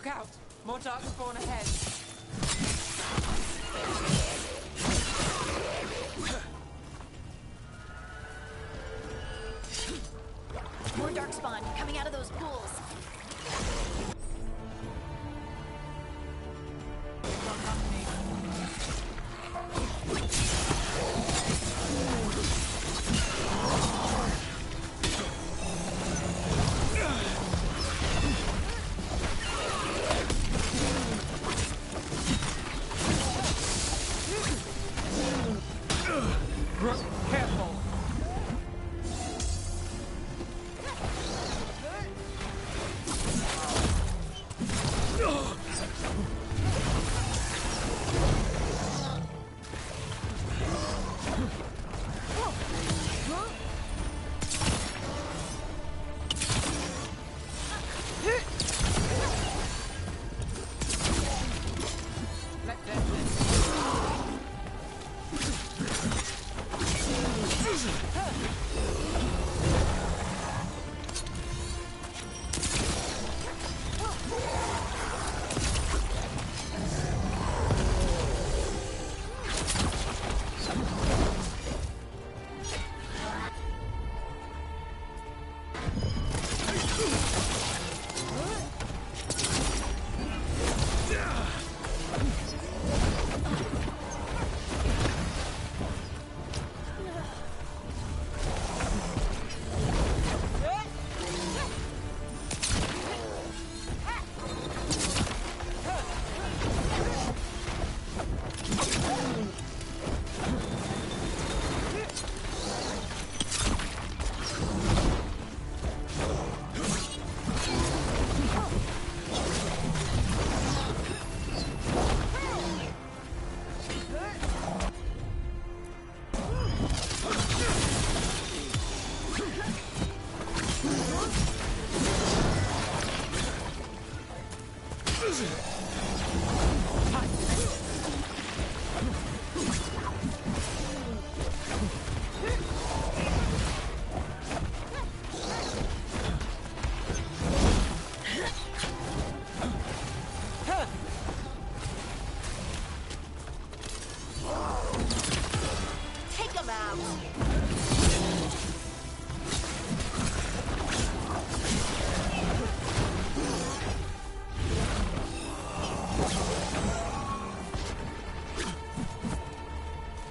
Look out! More darkspawn ahead. More darkspawn coming out of those pools. Careful!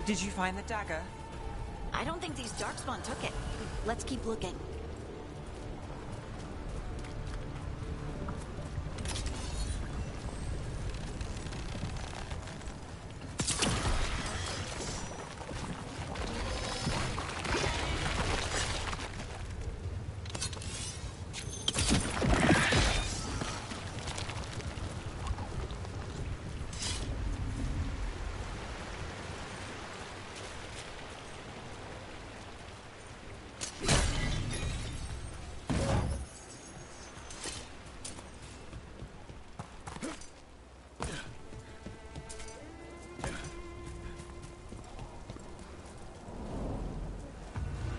Did you find the dagger? I don't think these darkspawn took it. Let's keep looking.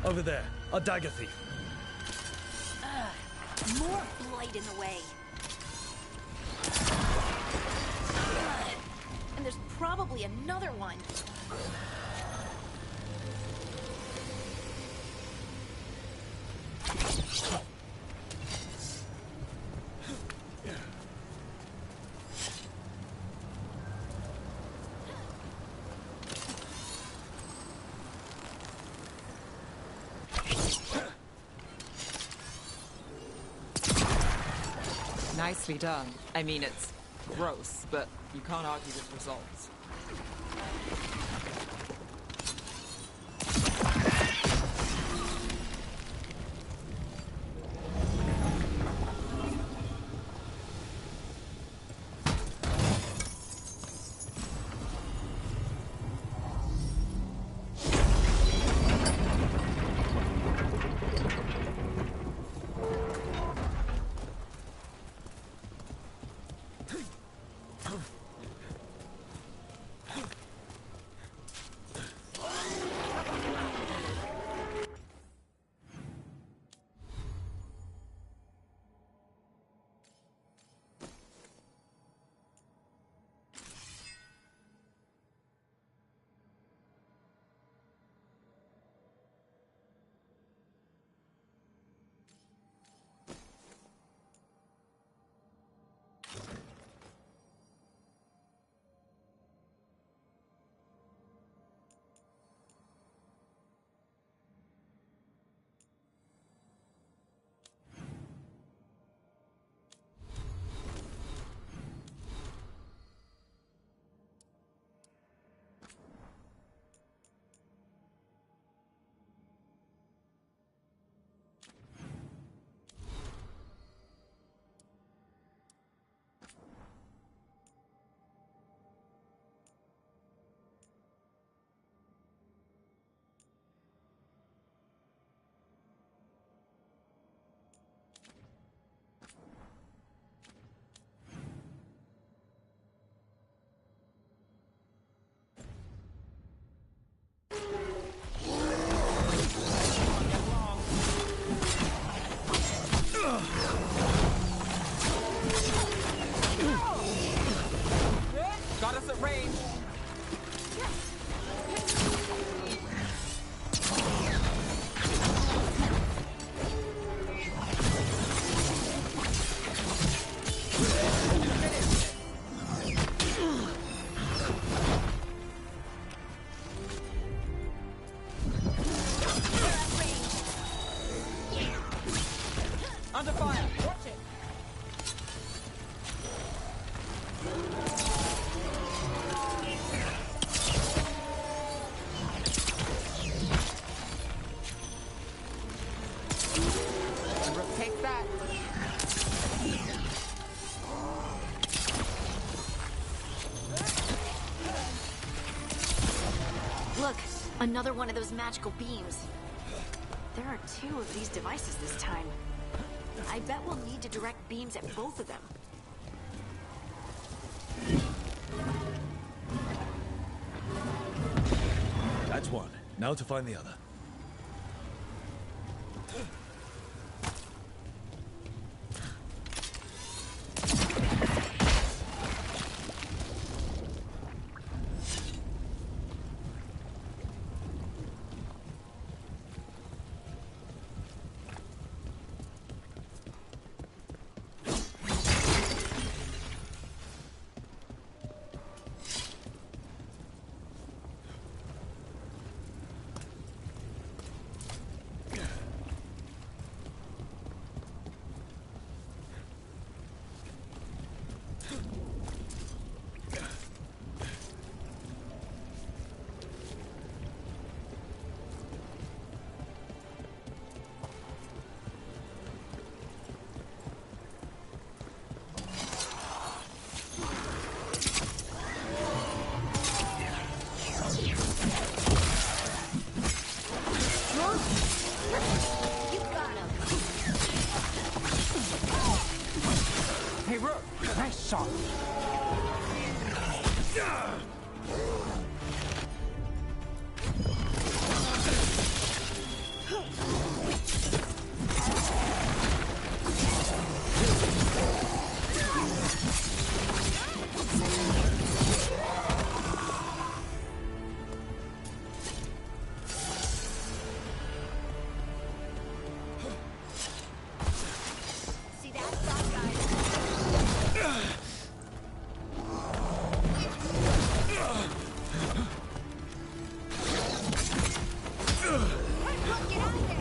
Over there, a dagger thief. More blight in the way. And there's probably another one. Nicely done. I mean, it's gross, but you can't argue with results. Look, another one of those magical beams. There are 2 of these devices this time. I bet we'll need to direct beams at both of them. That's one. Now to find the other. Hey, Rook, nice shot. See that thought, guys? Get out of there!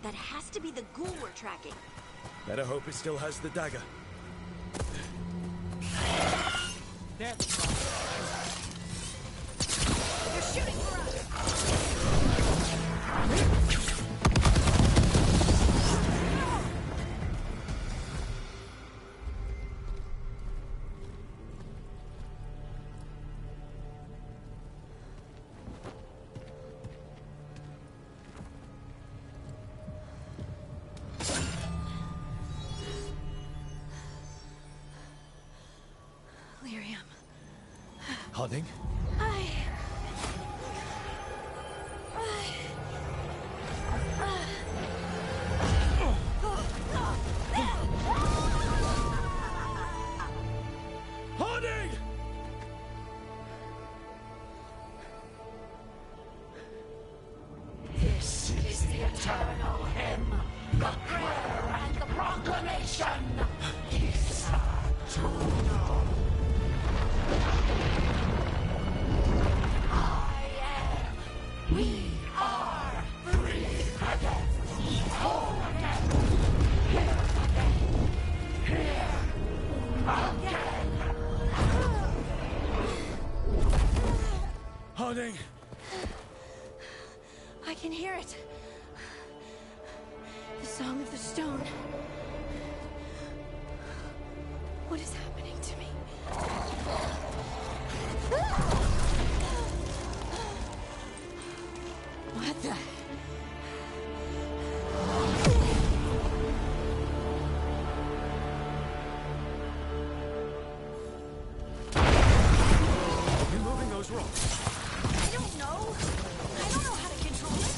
That has to be the ghoul we're tracking. Better hope it still has the dagger. There. They're shooting for us! Lyrium. Harding? Harding! This is the eternal hymn, the prayer and the proclamation. Isa Tuno. I am. We are free again. Whole again. Here again. Here again. Harding! I can hear it. The song of the stone. What is happening to me? What the? Removing those rocks. I don't know. I don't know how to control it.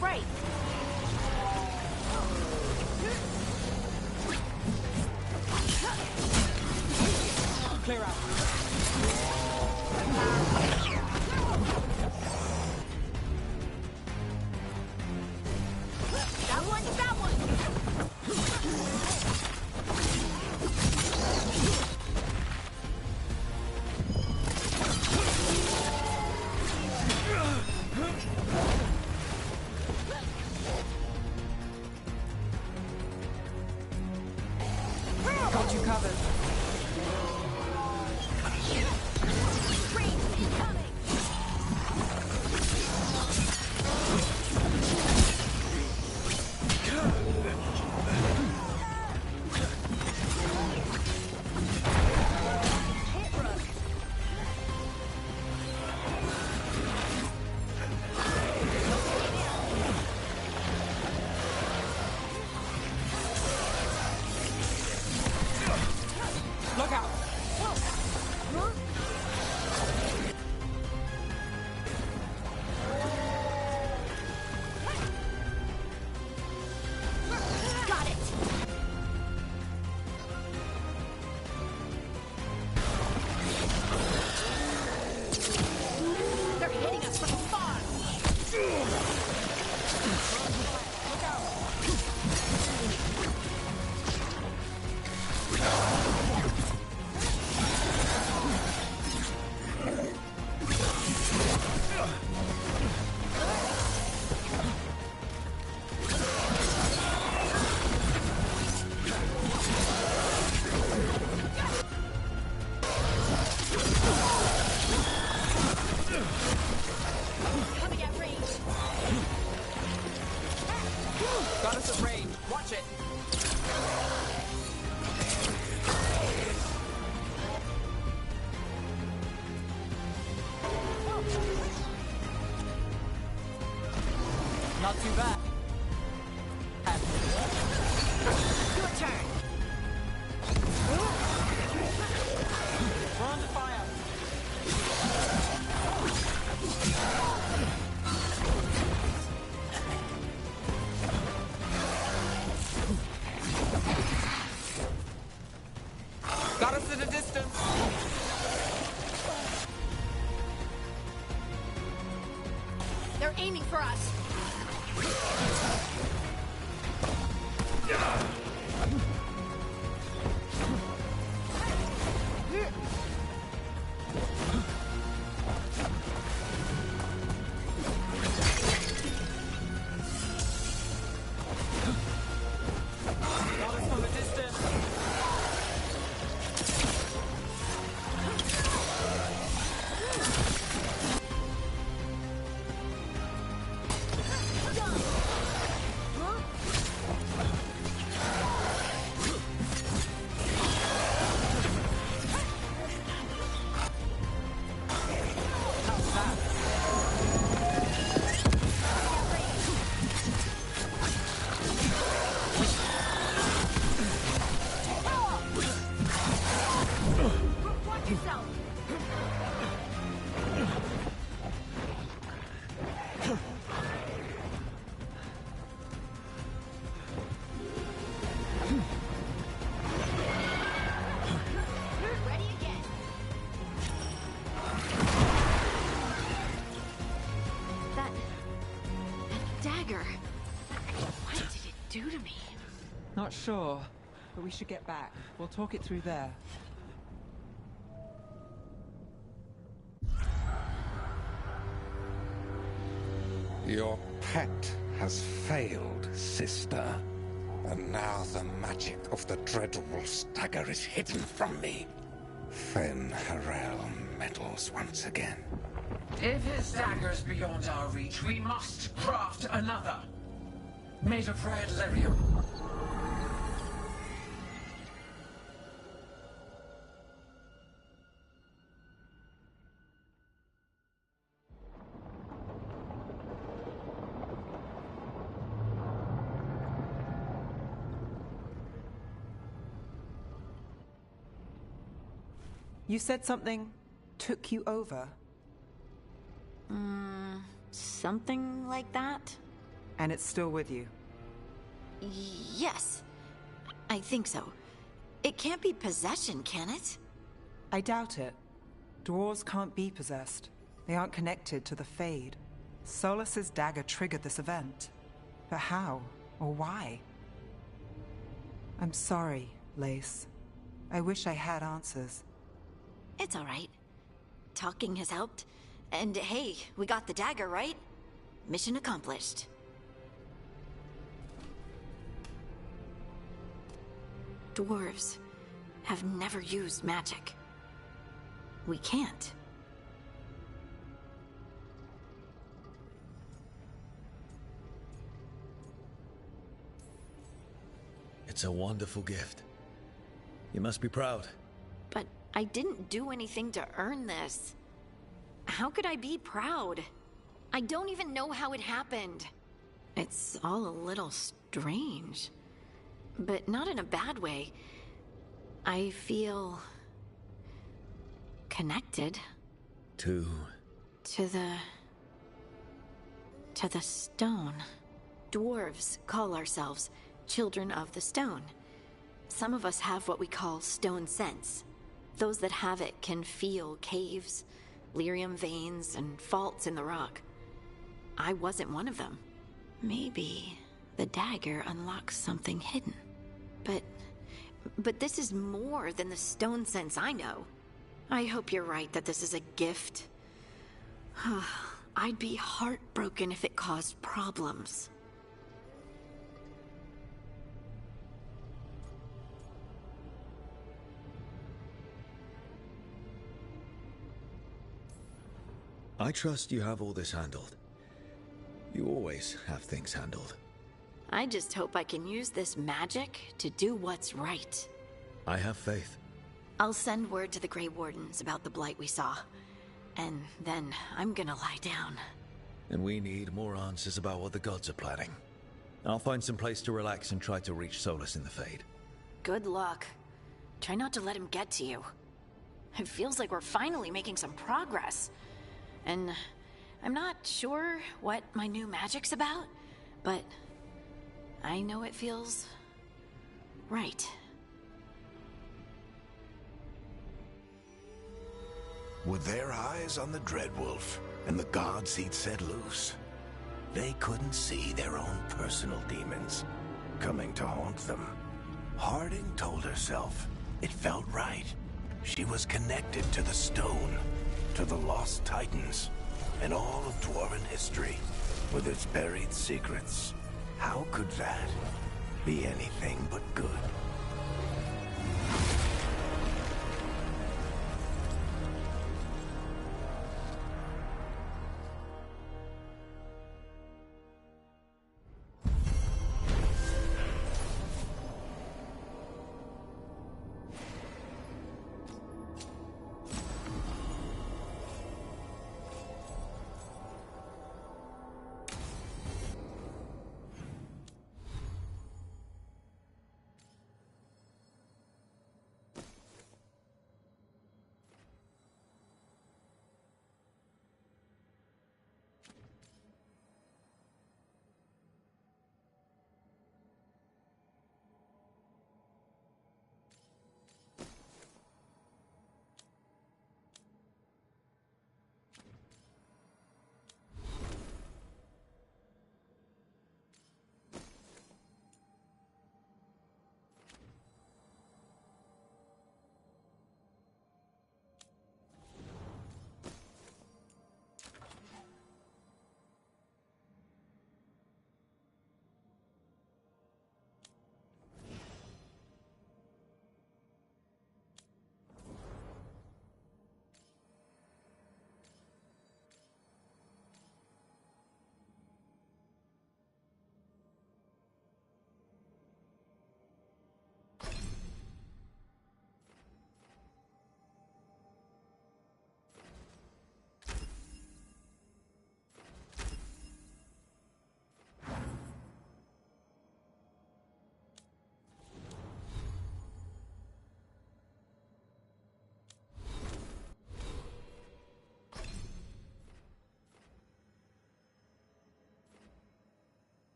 right. Clear out. That one, that one. Got you covered. Range incoming. Hit Rook. Look out. Got it. They're hitting us from far. Coming at range. Got us at range. Watch it. Not too bad. Your turn. We're under fire. Got us at a distance. They're aiming for us. Got us from a distance. Watch yourself. Ready again. That dagger. What did it do to me? Not sure, but we should get back. We'll talk it through there. Your pact has failed, sister. And now the magic of the Dreadwolf's dagger is hidden from me. Fen Harel meddles once again. If his dagger's beyond our reach, we must craft another. Made of red lyrium. You said something took you over. Something like that? And it's still with you? Yes. I think so. It can't be possession, can it? I doubt it. Dwarves can't be possessed. They aren't connected to the Fade. Solas's dagger triggered this event. But how? Or why? I'm sorry, Lace. I wish I had answers. It's all right. Talking has helped. And hey, we got the dagger, right? Mission accomplished. Dwarves have never used magic. We can't. It's a wonderful gift. You must be proud. But I didn't do anything to earn this. How could I be proud? I don't even know how it happened. It's all a little strange. But not in a bad way. I feel... connected. To the stone. Dwarves call ourselves Children of the Stone. Some of us have what we call stone sense. Those that have it can feel caves, lyrium veins, and faults in the rock. I wasn't one of them. Maybe the dagger unlocks something hidden. But this is more than the stone sense I know. I hope you're right that this is a gift. I'd be heartbroken if it caused problems. I trust you have all this handled. You always have things handled. I just hope I can use this magic to do what's right. I have faith. I'll send word to the Grey Wardens about the blight we saw. And then I'm gonna lie down. And we need more answers about what the gods are planning. I'll find some place to relax and try to reach Solas in the Fade. Good luck. Try not to let him get to you. It feels like we're finally making some progress. And I'm not sure what my new magic's about, but I know it feels right. With their eyes on the Dreadwolf and the gods he'd set loose, they couldn't see their own personal demons coming to haunt them. Harding told herself it felt right. She was connected to the stone, to the lost titans, and all of Dwarven history, with its buried secrets. How could that be anything but good?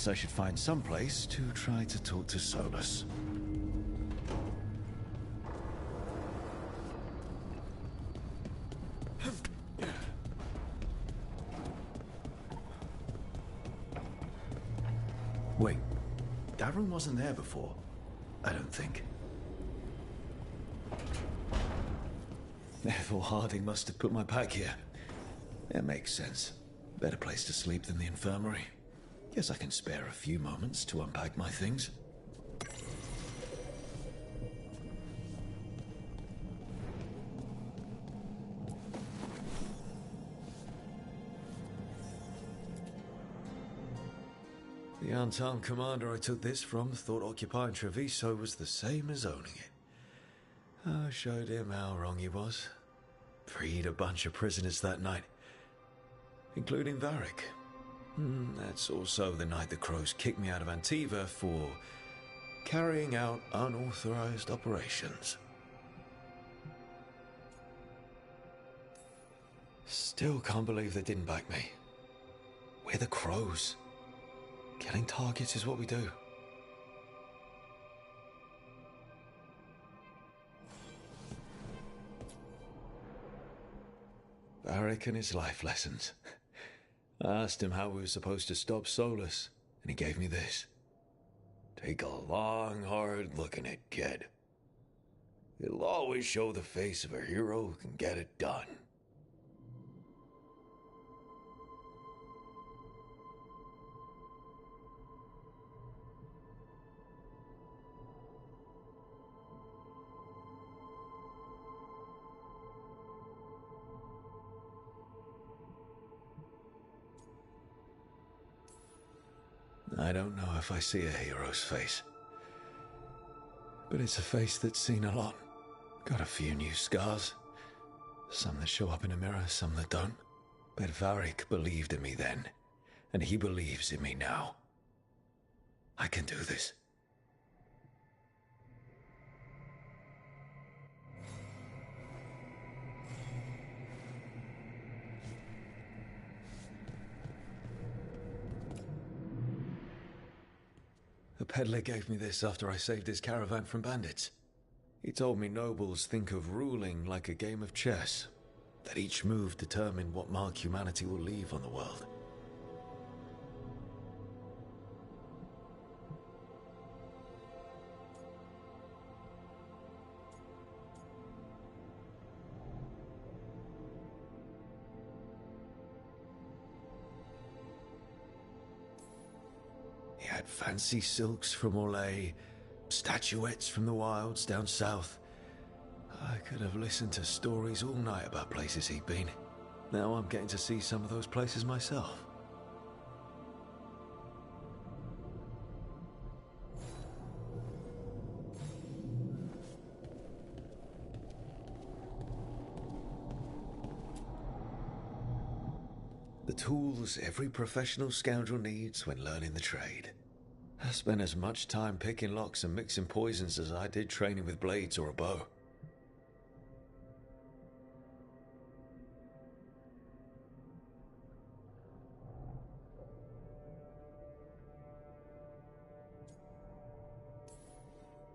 Guess I should find some place to try to talk to Solus. Wait, that room wasn't there before. I don't think. Therefore, Harding must have put my pack here. It makes sense. Better place to sleep than the infirmary. Guess I can spare a few moments to unpack my things. The unarmed commander I took this from thought occupying Treviso was the same as owning it. I showed him how wrong he was. Freed a bunch of prisoners that night, including Varric. That's also the night the Crows kicked me out of Antiva for carrying out unauthorized operations. Still can't believe they didn't back me. We're the Crows. Killing targets is what we do. Varric and his life lessons. I asked him how we were supposed to stop Solus, and he gave me this. Take a long, hard look at it, kid. It'll always show the face of a hero who can get it done. I don't know if I see a hero's face, but it's a face that's seen a lot. Got a few new scars. Some that show up in a mirror, some that don't. But Varric believed in me then, and he believes in me now. I can do this. The peddler gave me this after I saved his caravan from bandits. He told me nobles think of ruling like a game of chess, that each move determined what mark humanity will leave on the world. He had fancy silks from Orlais, statuettes from the wilds down south. I could have listened to stories all night about places he'd been. Now I'm getting to see some of those places myself. The tools every professional scoundrel needs when learning the trade. I spent as much time picking locks and mixing poisons as I did training with blades or a bow.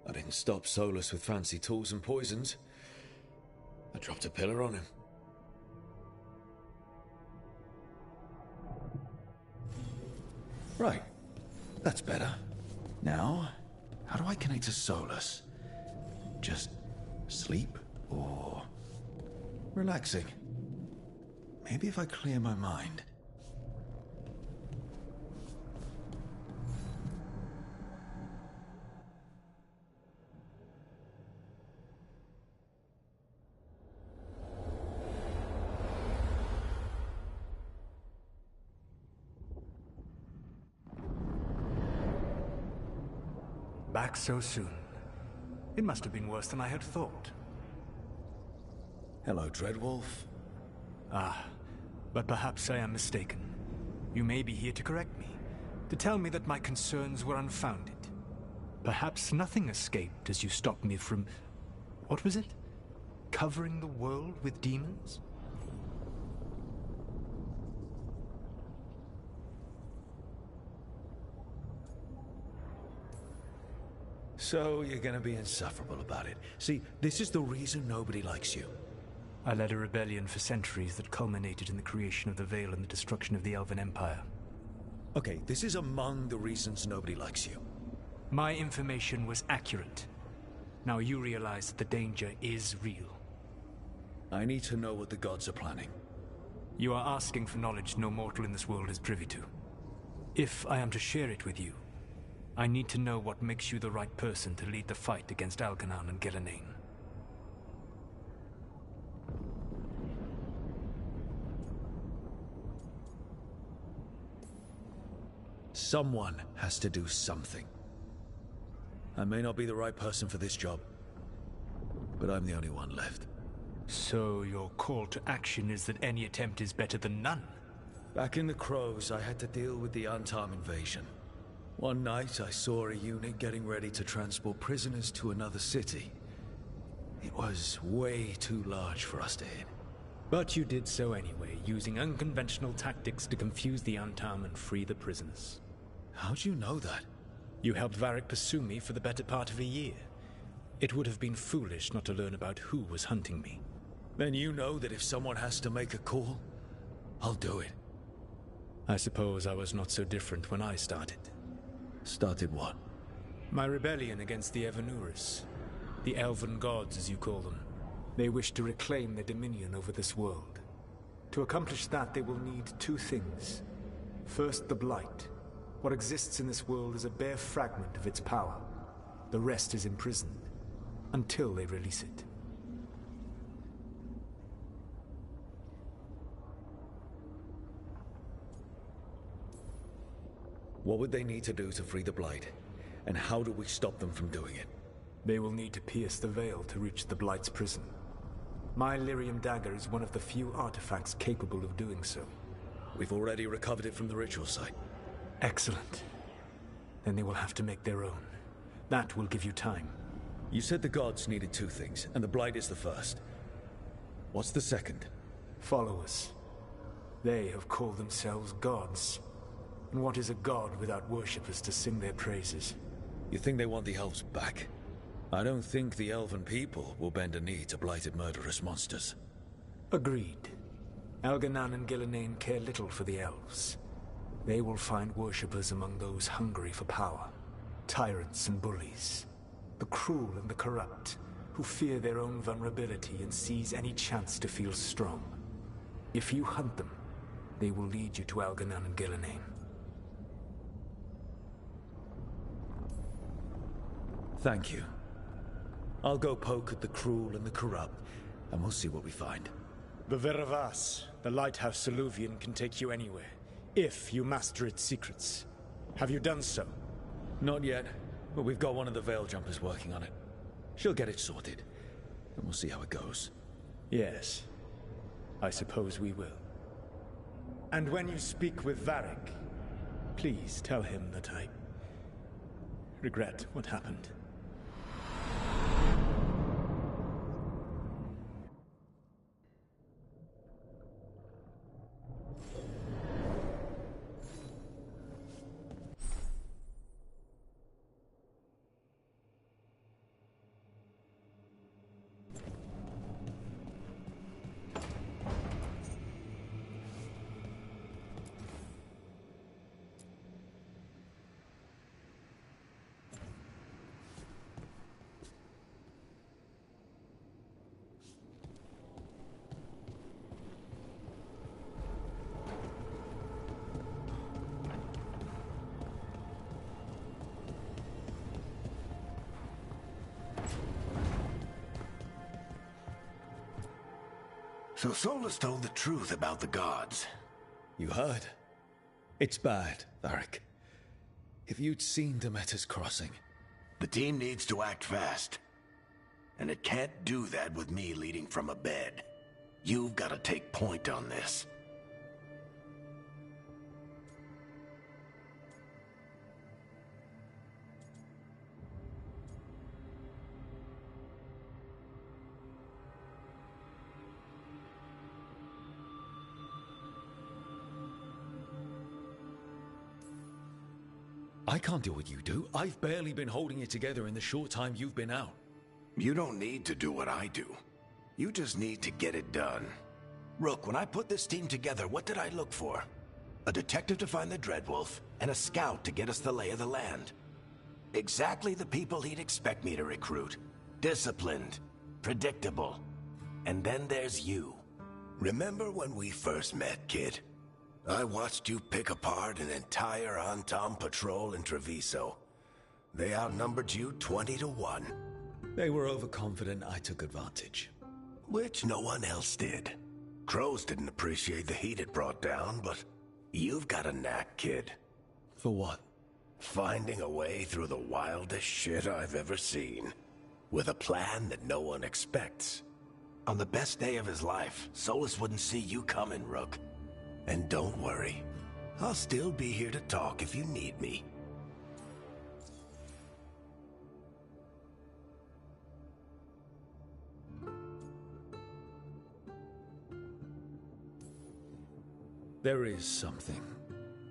I didn't stop Solus with fancy tools and poisons. I dropped a pillar on him. Right. That's better. Now, how do I connect to Solus? Just sleep or relaxing? Maybe if I clear my mind. Back so soon. It must have been worse than I had thought. Hello, Dreadwolf. Ah, but perhaps I am mistaken. You may be here to correct me, to tell me that my concerns were unfounded. Perhaps nothing escaped as you stopped me from... what was it? Covering the world with demons? So you're gonna be insufferable about it. See, this is the reason nobody likes you. I led a rebellion for centuries that culminated in the creation of the Veil and the destruction of the Elven Empire. Okay, this is among the reasons nobody likes you. My information was accurate. Now you realize that the danger is real. I need to know what the gods are planning. You are asking for knowledge no mortal in this world is privy to. If I am to share it with you, I need to know what makes you the right person to lead the fight against Algernon and Gillenane. Someone has to do something. I may not be the right person for this job, but I'm the only one left. So your call to action is that any attempt is better than none? Back in the Crows, I had to deal with the Antam invasion. One night, I saw a unit getting ready to transport prisoners to another city. It was way too large for us to hit. But you did so anyway, using unconventional tactics to confuse the Antam and free the prisoners. How'd you know that? You helped Varric pursue me for the better part of a year. It would have been foolish not to learn about who was hunting me. Then you know that if someone has to make a call, I'll do it. I suppose I was not so different when I started. Started what? My rebellion against the Evanuris. The Elven gods, as you call them. They wish to reclaim their dominion over this world. To accomplish that, they will need two things. First, the Blight. What exists in this world is a bare fragment of its power. The rest is imprisoned, until they release it. What would they need to do to free the Blight? And how do we stop them from doing it? They will need to pierce the veil to reach the Blight's prison. My Lyrium dagger is one of the few artifacts capable of doing so. We've already recovered it from the ritual site. Excellent. Then they will have to make their own. That will give you time. You said the gods needed two things, and the Blight is the first. What's the second? Followers. They have called themselves gods. And what is a god without worshippers to sing their praises? You think they want the elves back? I don't think the elven people will bend a knee to blighted murderous monsters. Agreed. Algernon and Gillenane care little for the elves. They will find worshippers among those hungry for power. Tyrants and bullies. The cruel and the corrupt, who fear their own vulnerability and seize any chance to feel strong. If you hunt them, they will lead you to Algernon and Gillenane. Thank you. I'll go poke at the cruel and the corrupt, and we'll see what we find. The Veravas, the lighthouse Soluvian, can take you anywhere, if you master its secrets. Have you done so? Not yet, but we've got one of the Veil Jumpers working on it. She'll get it sorted, and we'll see how it goes. Yes, I suppose we will. And when you speak with Varric, please tell him that I regret what happened. So Solus told the truth about the gods. You heard? It's bad, Varric. If you'd seen Demeter's crossing... The team needs to act fast. And it can't do that with me leading from a bed. You've got to take point on this. I can't do what you do. I've barely been holding it together in the short time you've been out. You don't need to do what I do. You just need to get it done. Rook, when I put this team together, what did I look for? A detective to find the Dreadwolf, and a scout to get us the lay of the land. Exactly the people he'd expect me to recruit. Disciplined, predictable. And then there's you. Remember when we first met, kid? I watched you pick apart an entire Antam patrol in Treviso. They outnumbered you 20 to 1. They were overconfident. I took advantage. Which no one else did. Crows didn't appreciate the heat it brought down, but you've got a knack, kid. For what? Finding a way through the wildest shit I've ever seen. With a plan that no one expects. On the best day of his life, Solus wouldn't see you coming, Rook. And don't worry. I'll still be here to talk if you need me. There is something.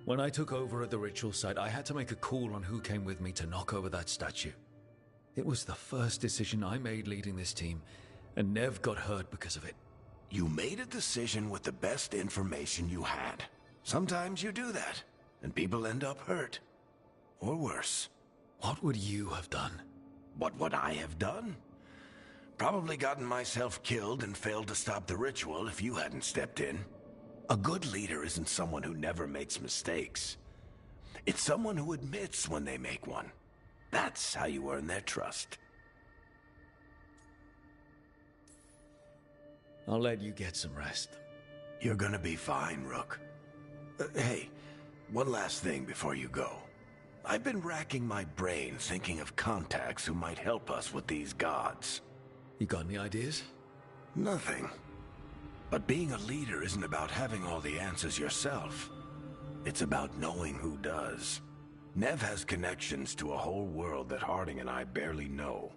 When I took over at the ritual site, I had to make a call on who came with me to knock over that statue. It was the first decision I made leading this team, and Nev got hurt because of it. You made a decision with the best information you had. Sometimes you do that, and people end up hurt. Or worse. What would you have done? What would I have done? Probably gotten myself killed and failed to stop the ritual if you hadn't stepped in. A good leader isn't someone who never makes mistakes. It's someone who admits when they make one. That's how you earn their trust. I'll let you get some rest. You're gonna be fine, Rook. Hey, one last thing before you go. I've been racking my brain thinking of contacts who might help us with these gods. You got any ideas? Nothing. But being a leader isn't about having all the answers yourself. It's about knowing who does. Nev has connections to a whole world that Harding and I barely know.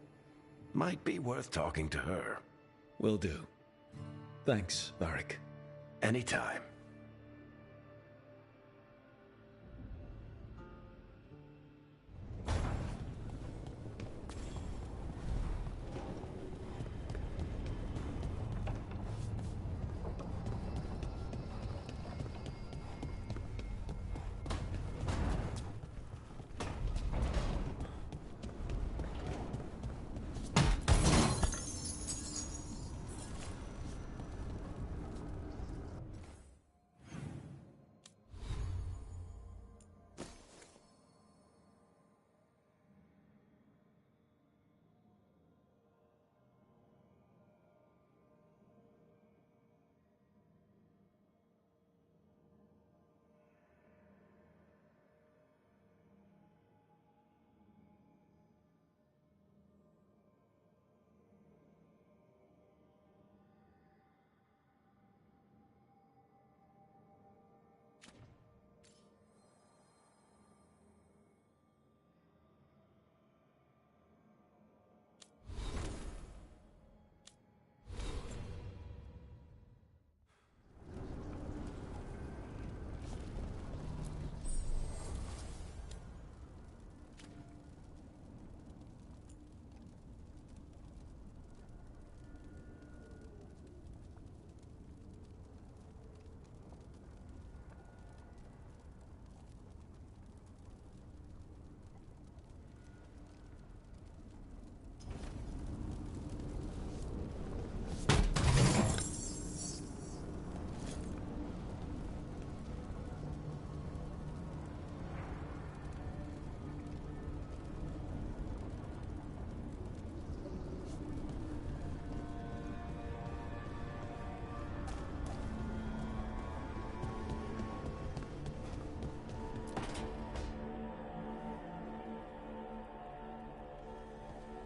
Might be worth talking to her. Will do. Thanks, Varric. Anytime.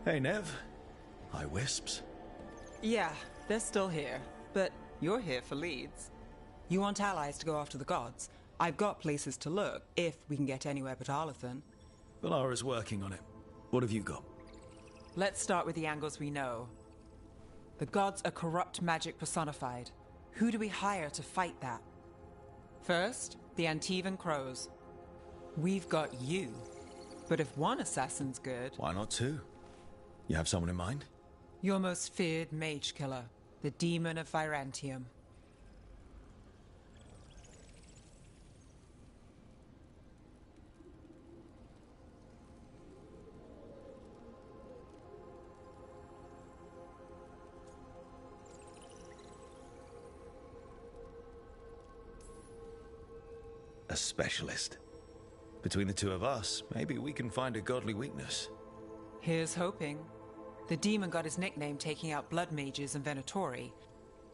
Hey, Nev. Hi, Wisps. Yeah, they're still here, but you're here for leads. You want allies to go after the gods? I've got places to look, if we can get anywhere but Arlathan. Valara's working on it. What have you got? Let's start with the angles we know. The gods are corrupt magic personified. Who do we hire to fight that? First, the Antivan Crows. We've got you. But if one assassin's good... Why not two? You have someone in mind? Your most feared mage killer, the Demon of Virantium. A specialist. Between the two of us, maybe we can find a godly weakness. Here's hoping. The demon got his nickname taking out blood mages and Venatori.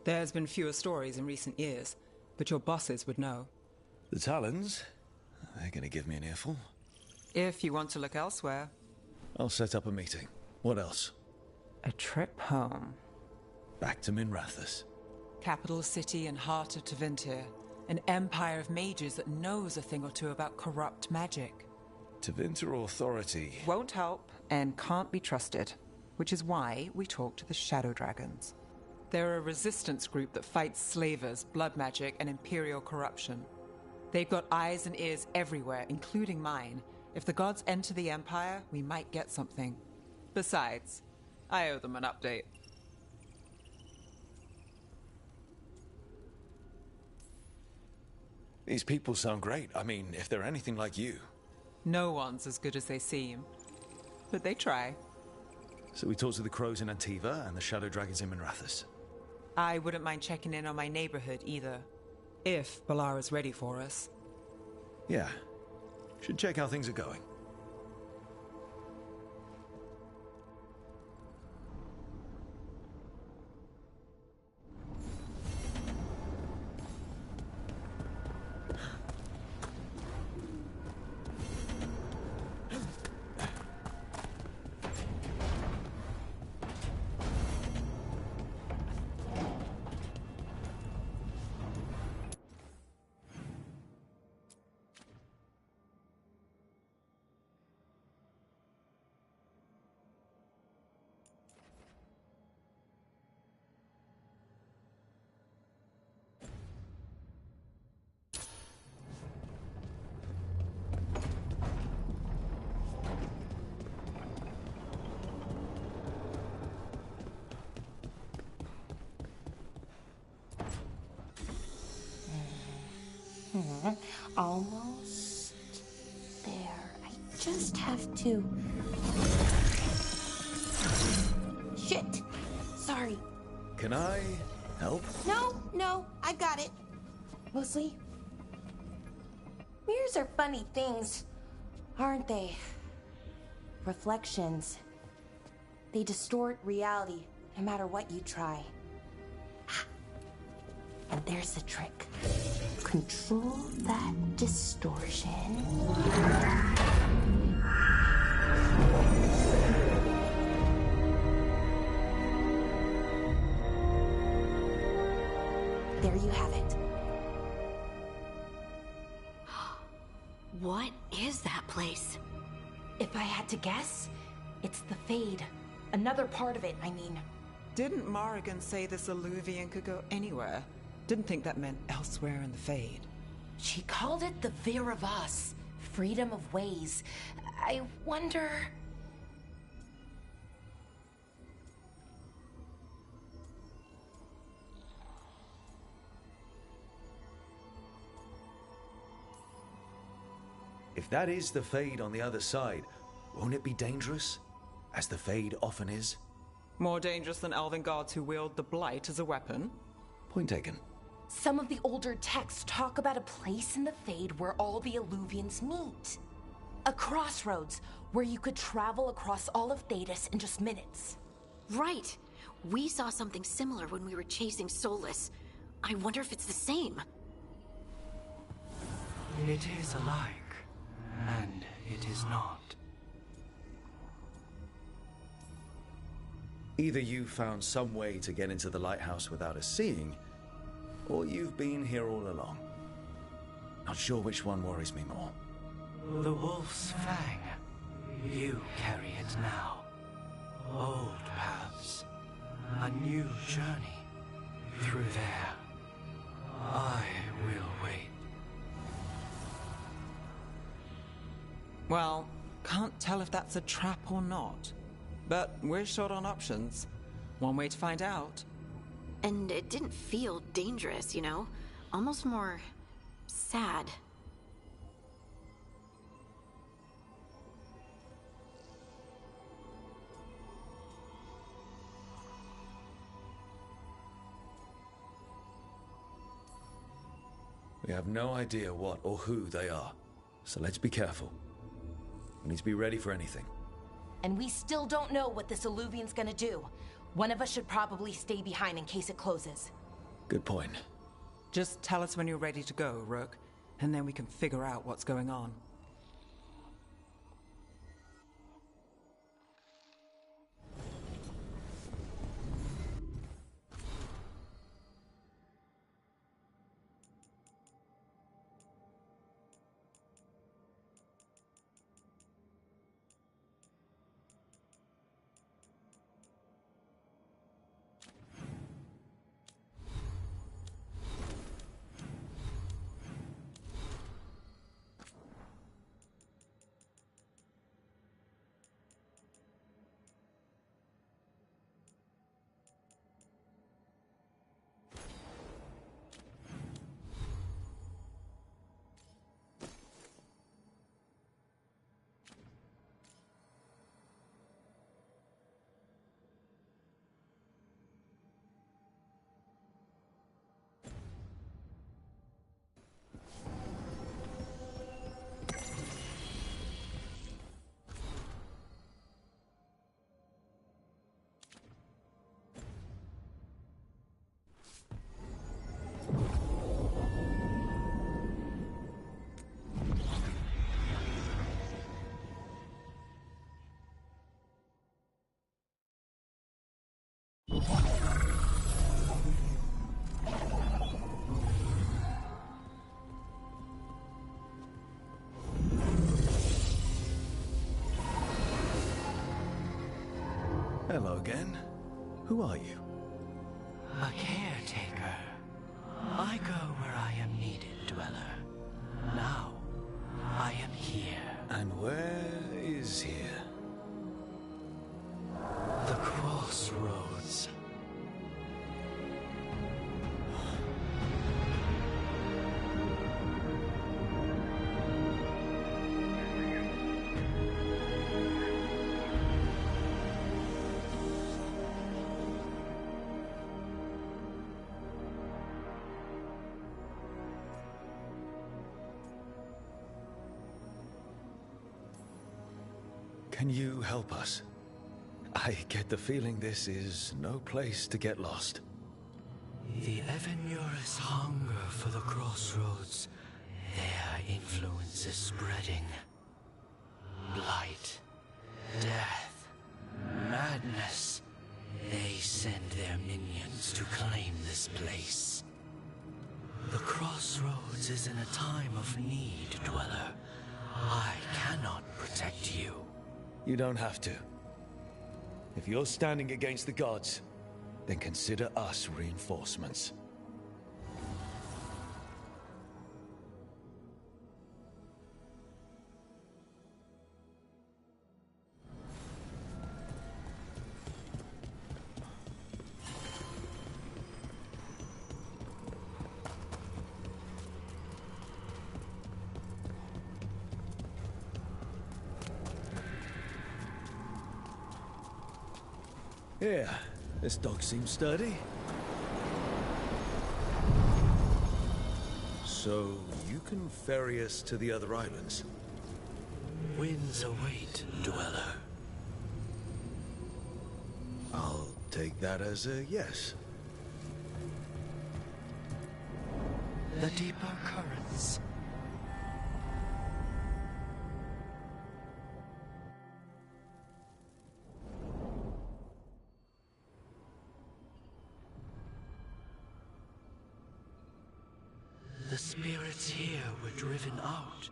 There's been fewer stories in recent years, but your bosses would know. The Talons? They're gonna give me an earful. If you want to look elsewhere. I'll set up a meeting. What else? A trip home. Back to Minrathous. Capital city and heart of Tevinter. An empire of mages that knows a thing or two about corrupt magic. Tevinter authority. Won't help and can't be trusted, which is why we talk to the Shadow Dragons. They're a resistance group that fights slavers, blood magic, and imperial corruption. They've got eyes and ears everywhere, including mine. If the gods enter the empire, we might get something. Besides, I owe them an update. These people sound great. I mean, if they're anything like you. No one's as good as they seem. But they try. So we talk to the crows in Antiva and the Shadow Dragons in Minrathous. I wouldn't mind checking in on my neighborhood either. If Balara's ready for us. Yeah. Should check how things are going. Almost there. I just have to... Shit! Sorry. Can I help? No, I got it. Mostly, mirrors are funny things, aren't they? Reflections. They distort reality, no matter what you try. And there's the trick. Control that distortion. There you have it. What is that place? If I had to guess, it's the Fade. Another part of it, I mean. Didn't Morrigan say this Illuvian could go anywhere? Didn't think that meant elsewhere in the Fade. She called it the Vir of Us, freedom of ways. I wonder... If that is the Fade on the other side, won't it be dangerous? As the Fade often is? More dangerous than elven gods who wield the Blight as a weapon? Point taken. Some of the older texts talk about a place in the Fade where all the Illuvians meet. A crossroads where you could travel across all of Thedas in just minutes. Right. We saw something similar when we were chasing Solus. I wonder if it's the same. It is alike, and it is not. Either you found some way to get into the lighthouse without us seeing, or you've been here all along. Not sure which one worries me more. The Wolf's Fang. You carry it now. Old paths. A new journey. Through there. I will wait. Well, can't tell if that's a trap or not. But we're short on options. One way to find out. And it didn't feel dangerous, you know? Almost more sad. We have no idea what or who they are, so let's be careful. We need to be ready for anything. And we still don't know what this Alluvian's gonna do. One of us should probably stay behind in case it closes. Good point. Just tell us when you're ready to go, Rook, and then we can figure out what's going on. Hello again. Who are you? A caretaker. I go where I am needed, Dweller. Now, I am here. And where is here? The crossroads. Can you help us? I get the feeling this is no place to get lost. The Evenurus hunger for the crossroads. Their influence is spreading. Blight, death, madness. They send their minions to claim this place. The crossroads is in a time of need, Dweller. I cannot protect you. You don't have to. If you're standing against the gods, then consider us reinforcements. Yeah, this dog seems sturdy. So, you can ferry us to the other islands? Winds await, Dweller. I'll take that as a yes. The deeper currents. The spirits here were driven out,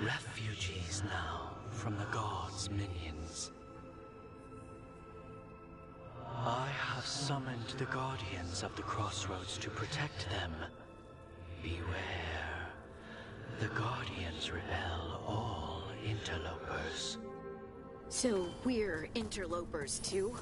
refugees now from the gods' minions. I have summoned the guardians of the crossroads to protect them. Beware. The guardians repel all interlopers. So we're interlopers too?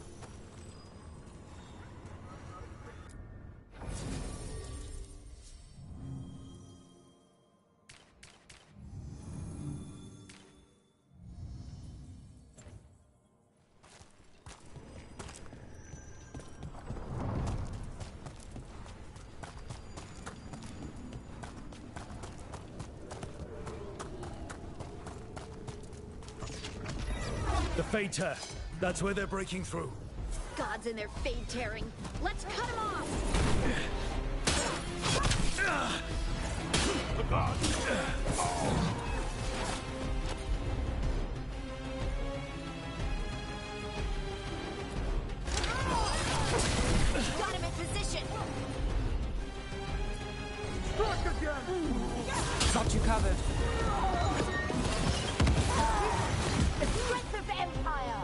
The Fater. That's where they're breaking through. Gods and their fade tearing. Let's cut them off! The gods! Got him in position! Strike again! Got you covered. The strength of Empire!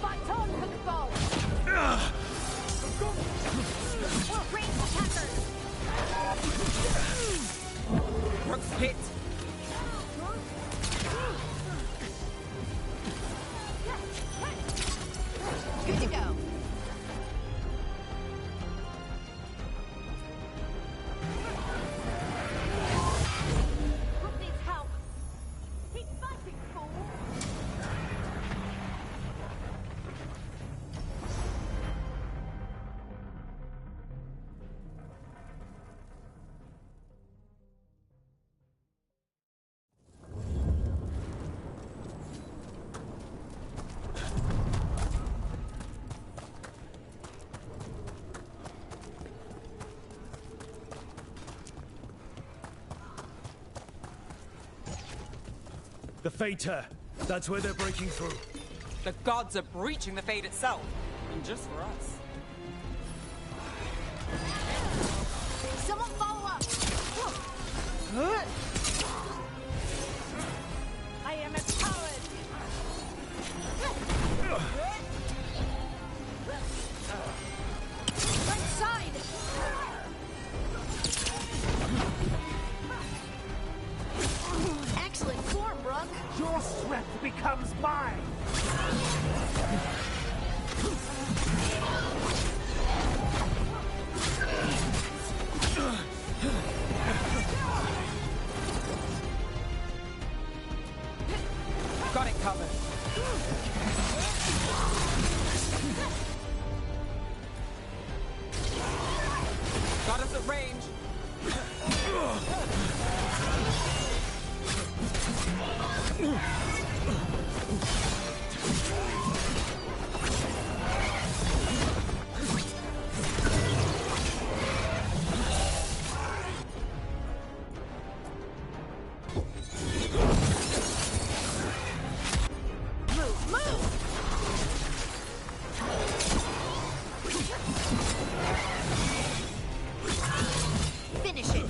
Fight on, Hookball! Range attackers! Rook's hit. Good to go. Rook needs help! Keep fighting, fool! The Fater. That's where they're breaking through. The gods are breaching the Fade itself. And just for us. Someone follow up! I am empowered! Right side! Excellent form, Brooke! Your strength becomes mine! Got it covered. Got us at range. Finish it!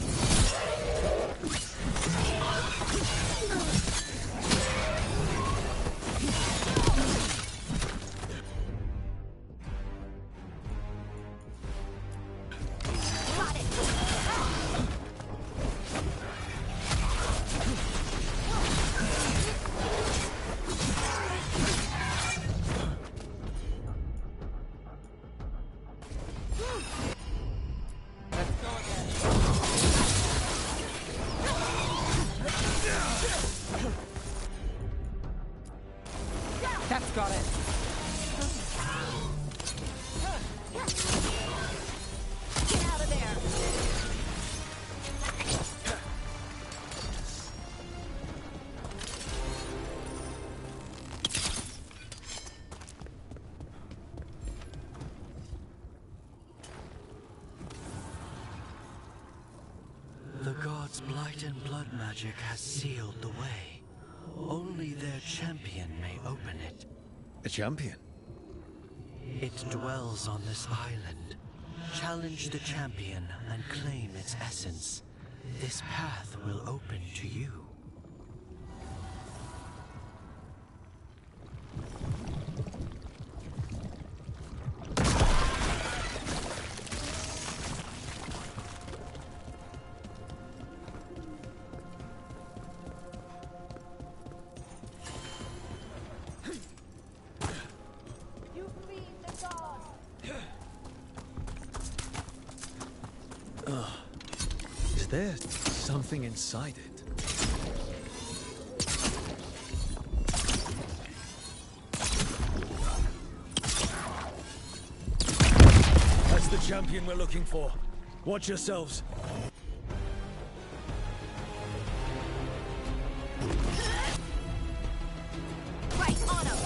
Got it! Let's go again. That's got it. Get out of there! The gods' blight and blood magic has sealed the way. Only their champion may open it. A champion? It dwells on this island. Challenge the champion and claim its essence. This path will open to you. there something inside it? That's the champion we're looking for. Watch yourselves. Right on him!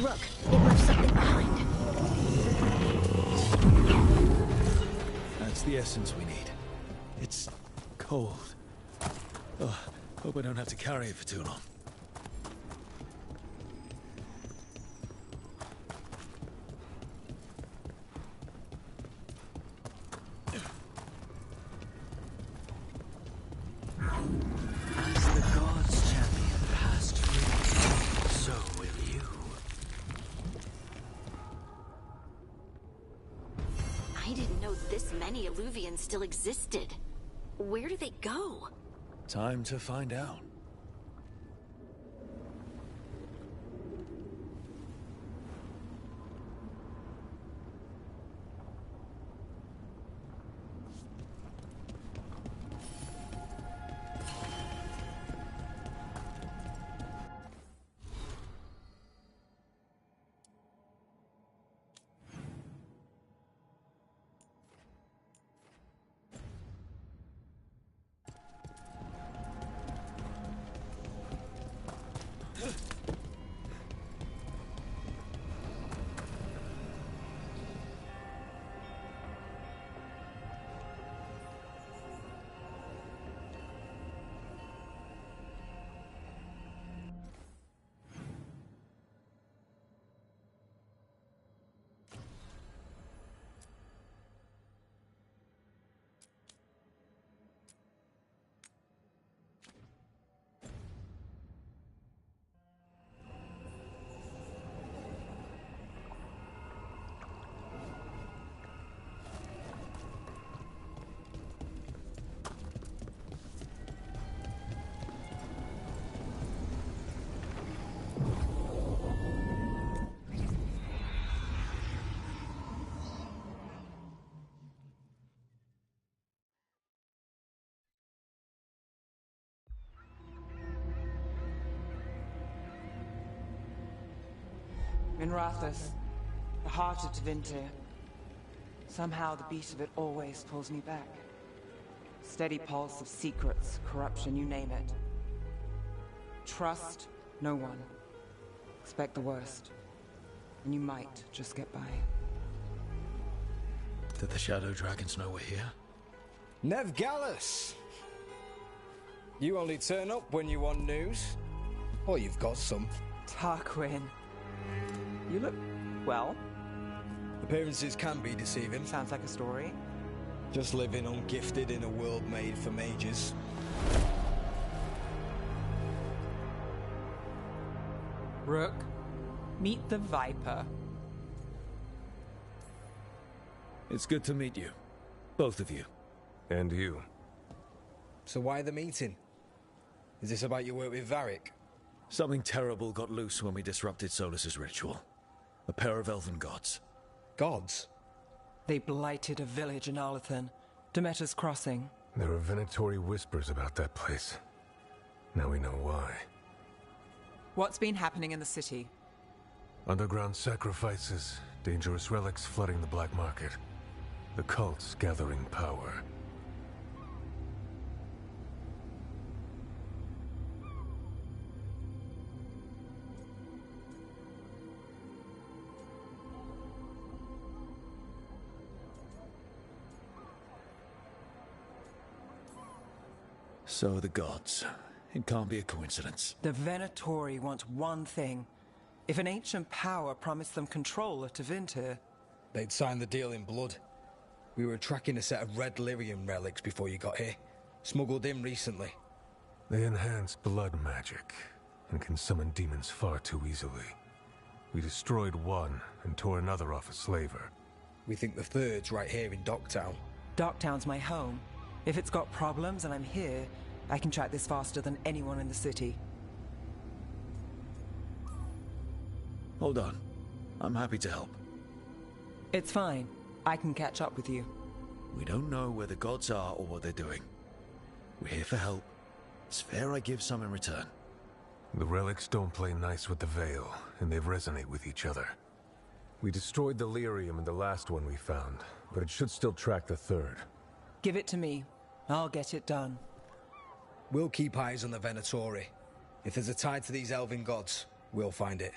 Look, it left something behind. That's the essence we need. It's cold. Oh, hope I don't have to carry it for too long. As the gods' champion passed through, so will you. I didn't know this many Illuvians still existed. Where do they go? Time to find out. Minrathous, the heart of Tevinter. Somehow the beat of it always pulls me back. Steady pulse of secrets, corruption, you name it. Trust no one. Expect the worst. And you might just get by. Did the Shadow Dragons know we're here? Nev Gallus! You only turn up when you want news. Or you've got some. Tarquin. You look... well. Appearances can be deceiving. Sounds like a story. Just living ungifted in a world made for mages. Rook, meet the Viper. It's good to meet you. Both of you. And you. So why the meeting? Is this about your work with Varric? Something terrible got loose when we disrupted Solus's ritual. A pair of elven gods. Gods? They blighted a village in Arlathan, Demeter's Crossing. There are venatory whispers about that place. Now we know why. What's been happening in the city? Underground sacrifices, dangerous relics flooding the black market. The cults gathering power. So the gods. It can't be a coincidence. The Venatori want one thing. If an ancient power promised them control of Tevinter, they'd sign the deal in blood. We were tracking a set of red lyrium relics before you got here. Smuggled in recently. They enhance blood magic and can summon demons far too easily. We destroyed one and tore another off a slaver. We think the third's right here in Docktown. Docktown's my home. If it's got problems and I'm here, I can track this faster than anyone in the city. Hold on. I'm happy to help. It's fine. I can catch up with you. We don't know where the gods are or what they're doing. We're here for help. It's fair I give some in return. The relics don't play nice with the Veil, and they resonate with each other. We destroyed the lyrium in the last one we found, but it should still track the third. Give it to me. I'll get it done. We'll keep eyes on the Venatori. If there's a tie to these elven gods, we'll find it.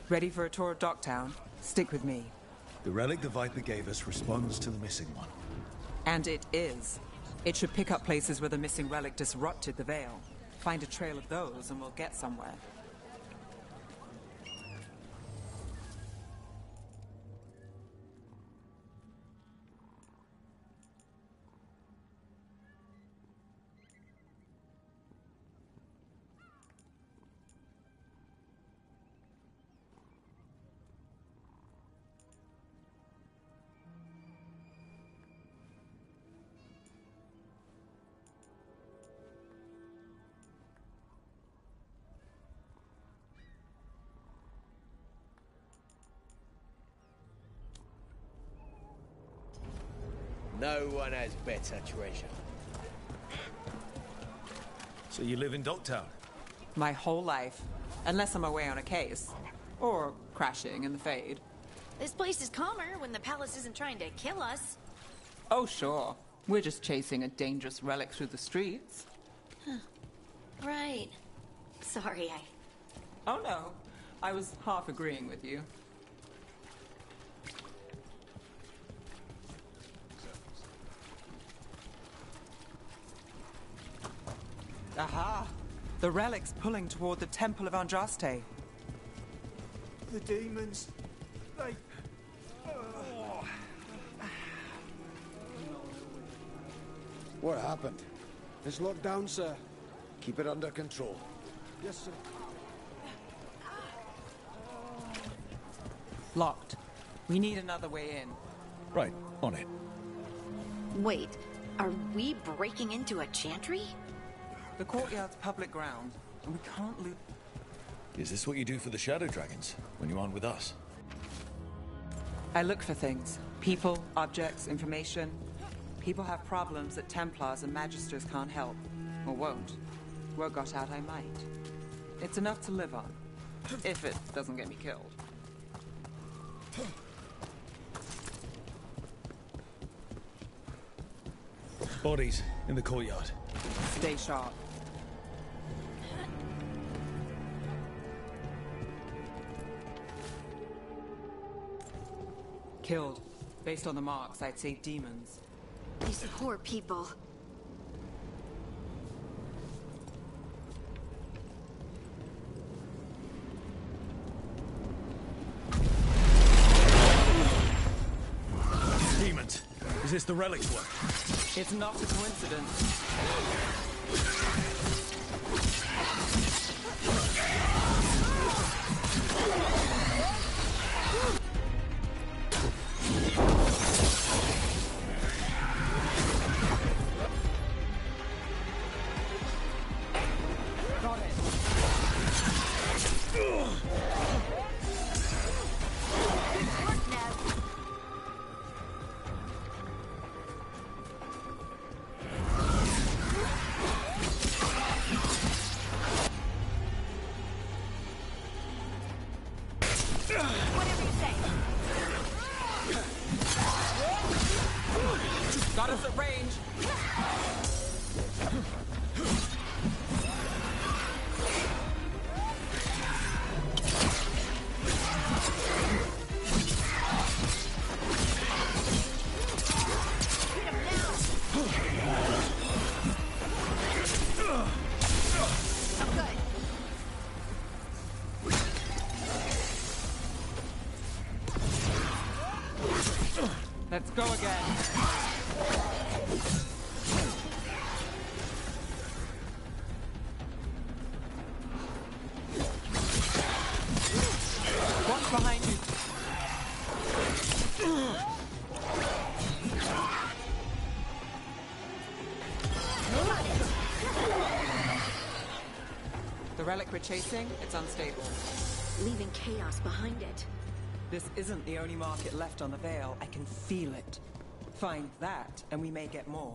Ready for a tour of Docktown? Stick with me. The relic the Viper gave us responds to the missing one. And it is. It should pick up places where the missing relic disrupted the Veil. Find a trail of those and we'll get somewhere. No one has better treasure. So you live in Docktown? My whole life. Unless I'm away on a case. Or crashing in the Fade. This place is calmer when the palace isn't trying to kill us. Oh, sure. We're just chasing a dangerous relic through the streets. Huh. Right. Sorry, Oh, no. I was half agreeing with you. Aha! The relic's pulling toward the Temple of Andraste. The demons, they... What happened? It's locked down, sir. Keep it under control. Yes, sir. Locked. We need another way in. Right, on it. Wait, are we breaking into a chantry? The courtyard's public ground, and we can't loot... Is this what you do for the Shadow Dragons, when you aren't with us? I look for things. People, objects, information. People have problems that Templars and Magisters can't help. Or won't. Word got out I might. It's enough to live on. If it doesn't get me killed. Bodies in the courtyard. Stay sharp. Killed. Based on the marks, I'd say demons. These poor people. Demons. Is this the relic's work? It's not a coincidence. Got it. Got us at range. Let's go again. What's behind you? The relic we're chasing, it's unstable. Leaving chaos behind it. This isn't the only market left on the Veil. I can feel it. Find that, and we may get more.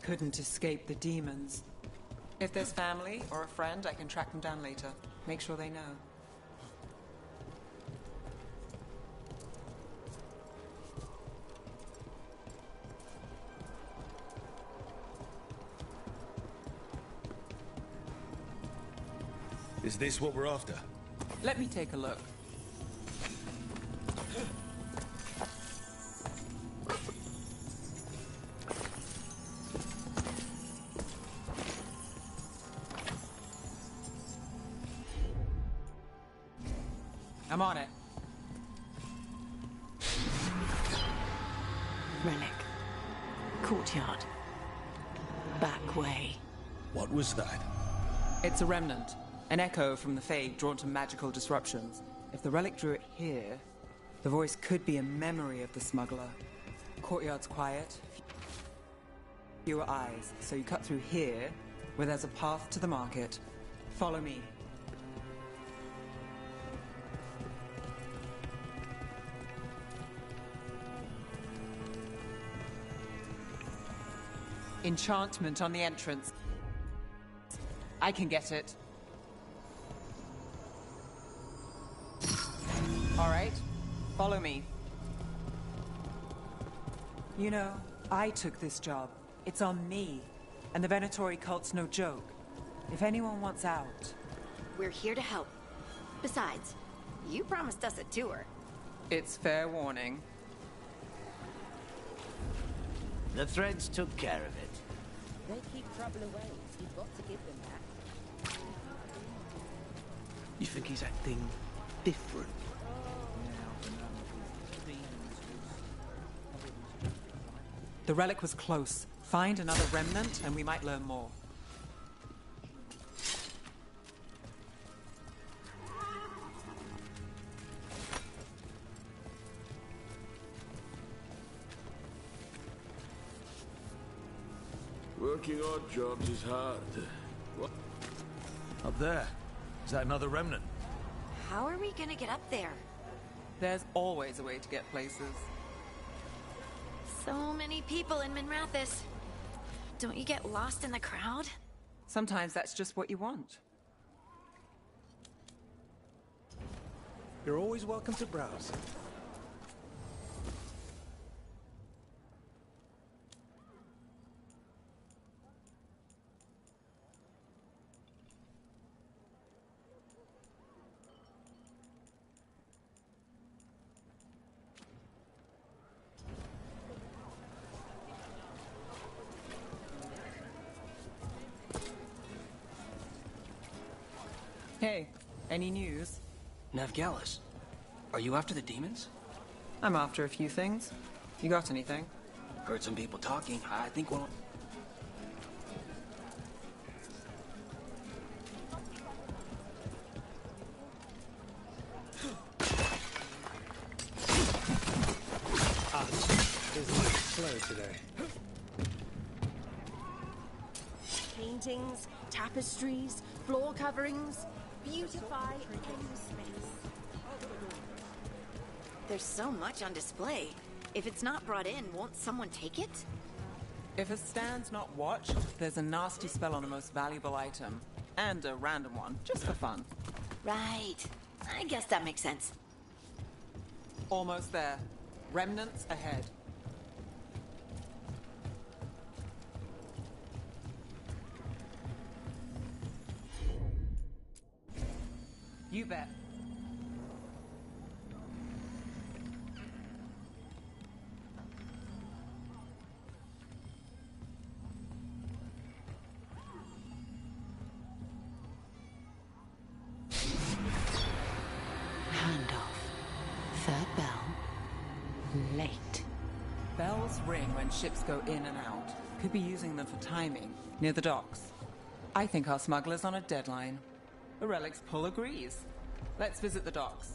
couldn't escape the demons. If there's family or a friend, I can track them down later. Make sure they know. Is this what we're after? Let me take a look. I'm on it. Relic. Courtyard. Back way. What was that? It's a remnant. An echo from the Fade drawn to magical disruptions. If the relic drew it here, the voice could be a memory of the smuggler. Courtyard's quiet. Fewer eyes, so you cut through here, where there's a path to the market. Follow me. Enchantment on the entrance. I can get it. All right, follow me. You know, I took this job. It's on me. And the Venatori cult's no joke. If anyone wants out... We're here to help. Besides, you promised us a tour. It's fair warning. The threads took care of it. They keep trouble away. You've got to give them that. You think he's acting different? The relic was close. Find another remnant and we might learn more. Working odd jobs is hard. What? Up there. Is that another remnant? How are we gonna get up there? There's always a way to get places. So many people in Minrathis. Don't you get lost in the crowd? Sometimes that's just what you want. You're always welcome to browse. Hey, any news? Navgalis, are you after the demons? I'm after a few things. You got anything? Heard some people talking. I think one... Is it slow today? Paintings, tapestries, floor coverings. Beautify any space. There's so much on display. If it's not brought in, won't someone take it? If a stand's not watched, there's a nasty spell on the most valuable item. And a random one, just for fun. Right. I guess that makes sense. Almost there. Remnants ahead. You bet. Handoff. Third bell. Late. Bells ring when ships go in and out. Could be using them for timing, near the docks. I think our smuggler's on a deadline. The relic's pull agrees. Let's visit the docks.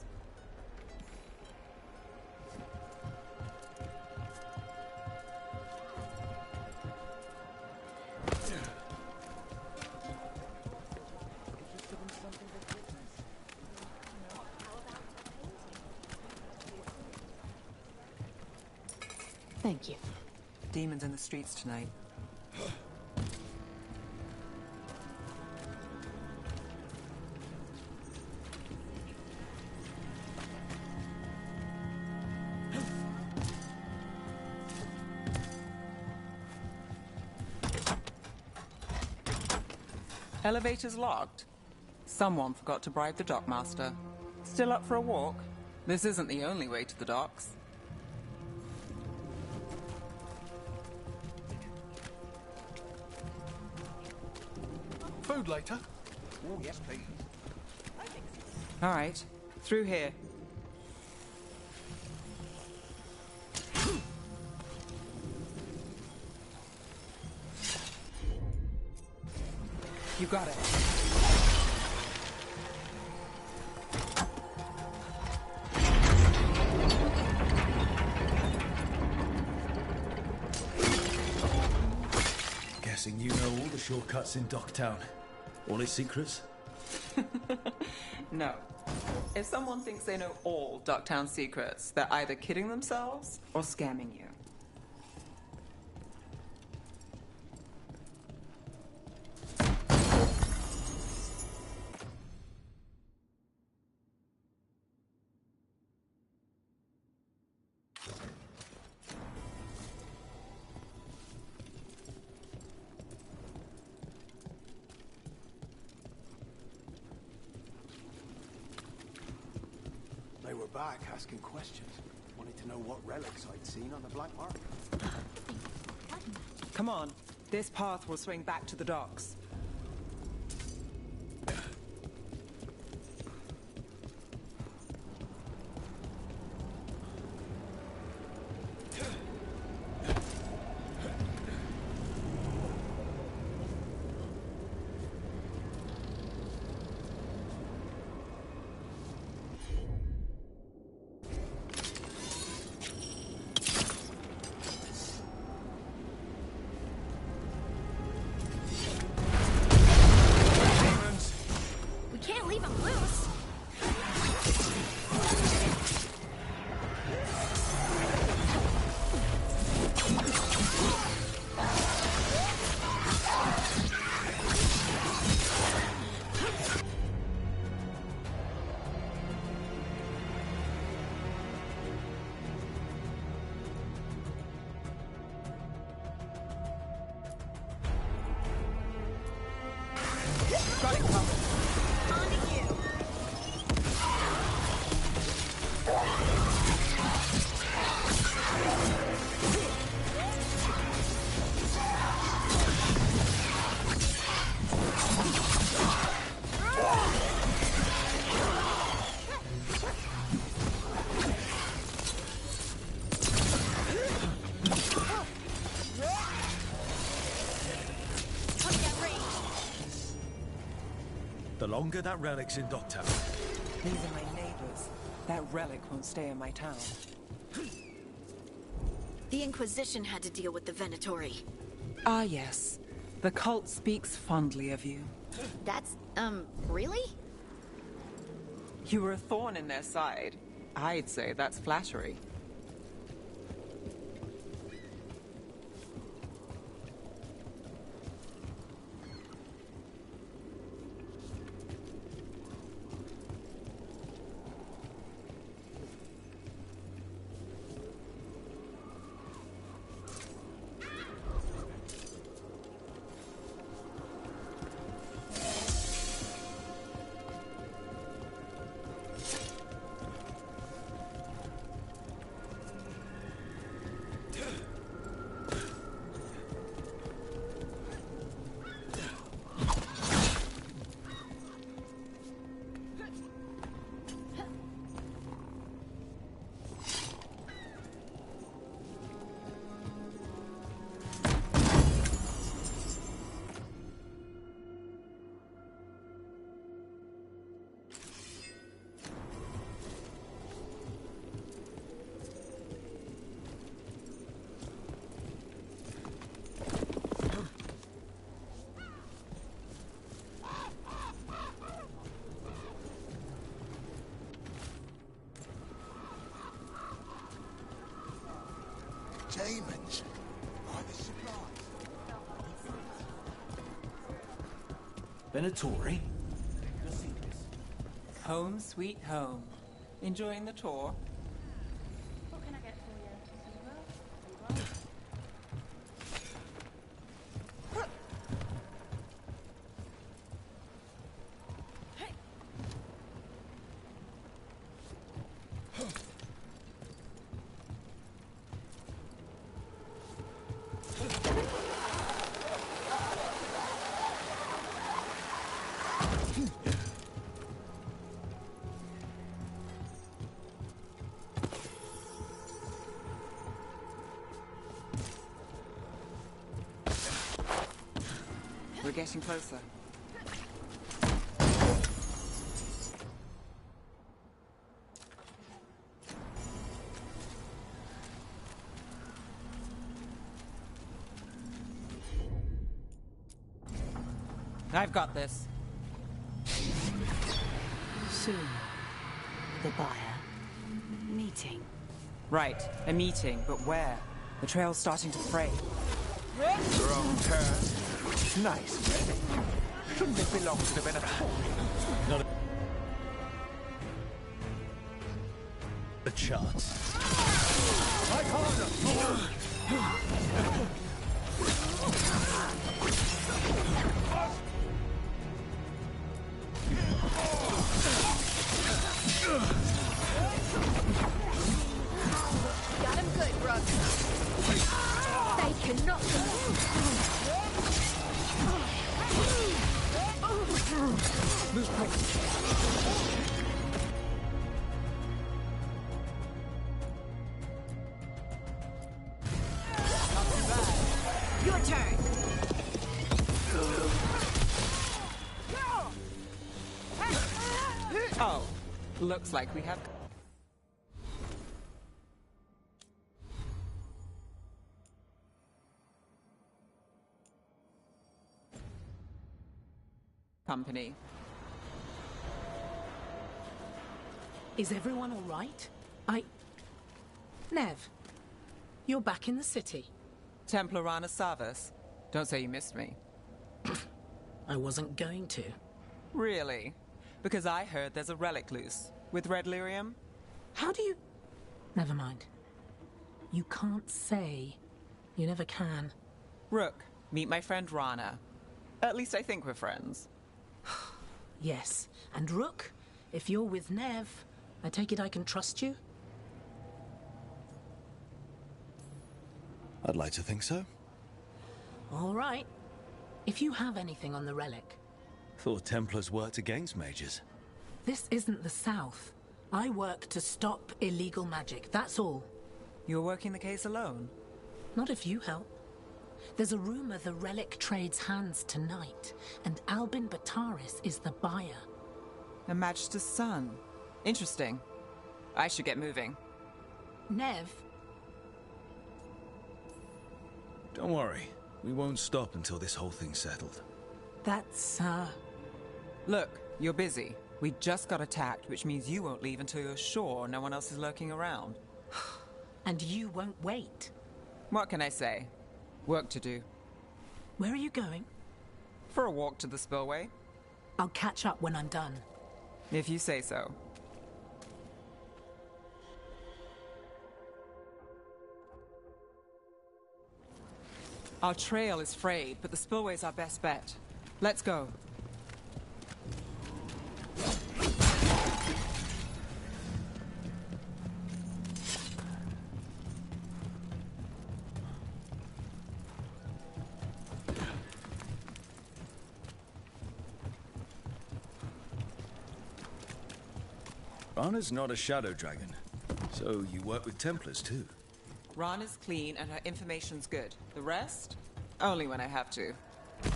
Thank you. Demons in the streets tonight. Elevator's locked. Someone forgot to bribe the dockmaster. Still up for a walk? This isn't the only way to the docks. Food later? Oh, yes, please. All right, through here. You got it. Guessing you know all the shortcuts in Docktown. All its secrets? No. If someone thinks they know all Docktown secrets, they're either kidding themselves or scamming you. They were back asking questions. Wanted to know what relics I'd seen on the black market. Come on. This path will swing back to the docks. The longer that relic's in Docktown. These are my neighbors. That relic won't stay in my town. The Inquisition had to deal with the Venatori. Ah, yes. The cult speaks fondly of you. That's, really? You were a thorn in their side. I'd say that's flattery. Demons. Why the supplies? Been a Tory? Home sweet home. Enjoying the tour? What can I get for you? We're getting closer. I've got this. Soon, the buyer. Meeting. Right, a meeting, but where? The trail's starting to fray. Wrong turn. Nice, really. Shouldn't it belong to the Venatorians? Not a chance. Fight harder! Got him good, Brooke. They cannot Your turn. Oh, looks like we have... company. Is everyone all right? Nev, you're back in the city. Templar Rana Savas. Don't say you missed me. I wasn't going to. Really? Because I heard there's a relic loose. With red lyrium? How do you... Never mind. You can't say. You never can. Rook, meet my friend Rana. At least I think we're friends. Yes. And Rook, if you're with Nev, I take it I can trust you? I'd like to think so. All right. If you have anything on the relic... Thought Templars worked against mages. This isn't the South. I work to stop illegal magic, that's all. You're working the case alone? Not if you help. There's a rumor the relic trades hands tonight, and Albin Bataris is the buyer. A Magister's son. Interesting. I should get moving. Nev? Don't worry. We won't stop until this whole thing's settled. That's, Look, you're busy. We just got attacked, which means you won't leave until you're sure no one else is lurking around. And you won't wait. What can I say? Work to do. Where are you going? For a walk to the spillway. I'll catch up when I'm done. If you say so. Our trail is frayed, but the spillway's our best bet. Let's go. Rana's not a shadow dragon, so you work with Templars too. Rana's clean and her information's good. The rest? Only when I have to.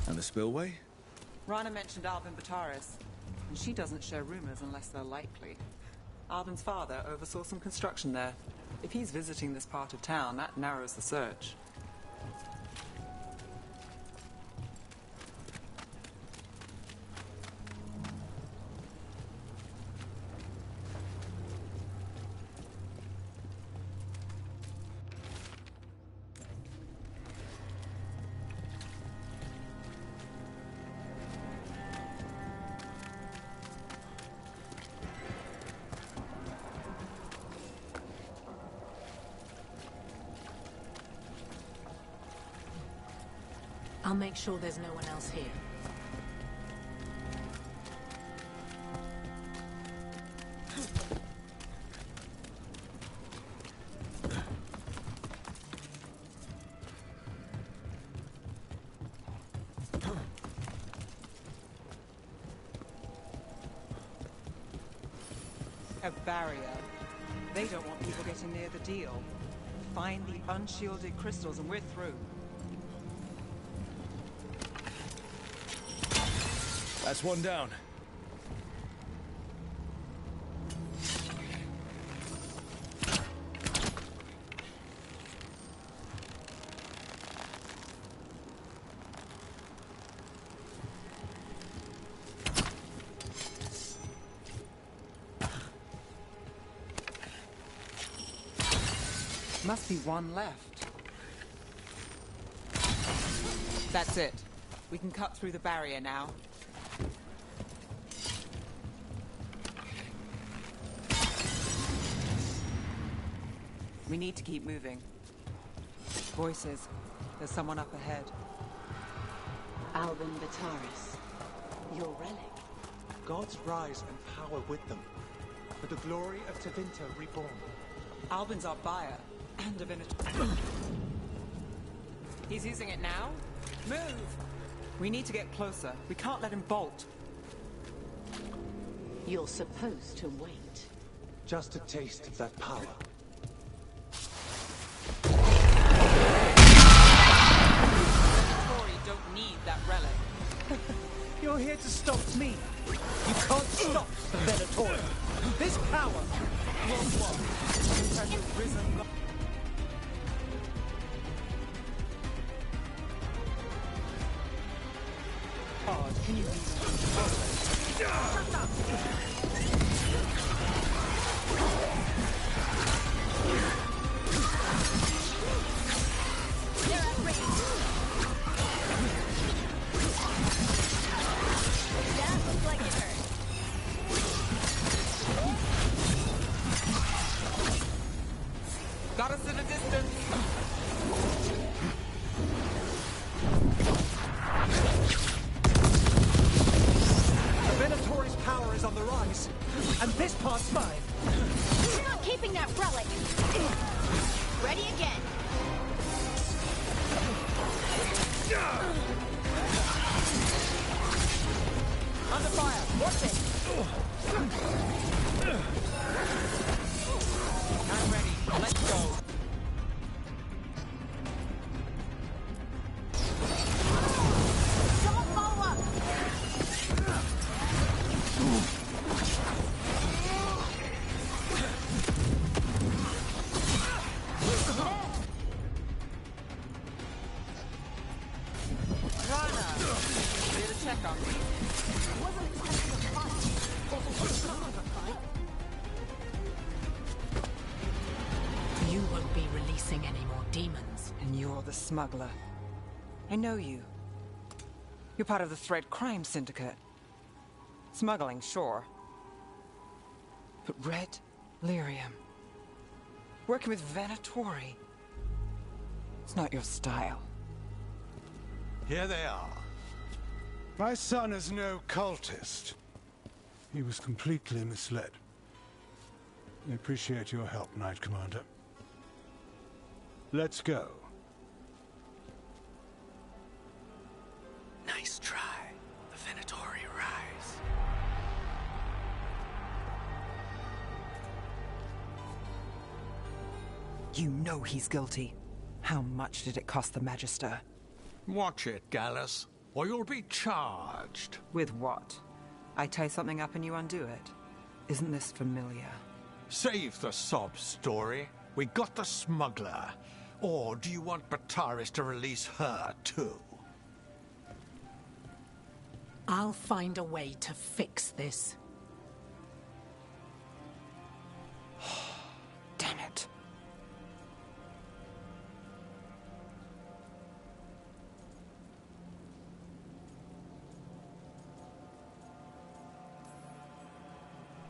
And the spillway? Rana mentioned Albin Bataris, and she doesn't share rumors unless they're likely. Albin's father oversaw some construction there. If he's visiting this part of town, that narrows the search. I'll make sure there's no one else here. A barrier. They don't want people getting near the deal. Find the unshielded crystals and we're through. That's one down. Must be one left. That's it. We can cut through the barrier now. We need to keep moving. Voices. There's someone up ahead. Albin Bataris. Your relic. Gods rise and power with them. For the glory of Tevinter reborn. Albin's our buyer. And a He's using it now? Move! We need to get closer. We can't let him bolt. You're supposed to wait. Just a taste of that power. Tori don't need that relic. You're here to stop me. You can't stop the Venatori. This power has risen. God, can you got us in a distance. The Venatori's power is on the rise, and this part's mine. You're not keeping that relic. Ready again. Under fire. Watch it. I'm ready. Let's go. Someone follow up. Rana, did a check on me. Wasn't expecting a fight. You won't be releasing any more demons. And you're the smuggler. I know you. You're part of the Thread Crime Syndicate. Smuggling, sure. But Red Lyrium. Working with Venatori. It's not your style. Here they are. My son is no cultist. He was completely misled. I appreciate your help, Knight Commander. Let's go. Nice try. The Venatori rise. You know he's guilty. How much did it cost the Magister? Watch it, Gallus, or you'll be charged. With what? I tie something up and you undo it. Isn't this familiar? Save the sob story. We got the smuggler. Or do you want Bataris to release her, too? I'll find a way to fix this. Damn it.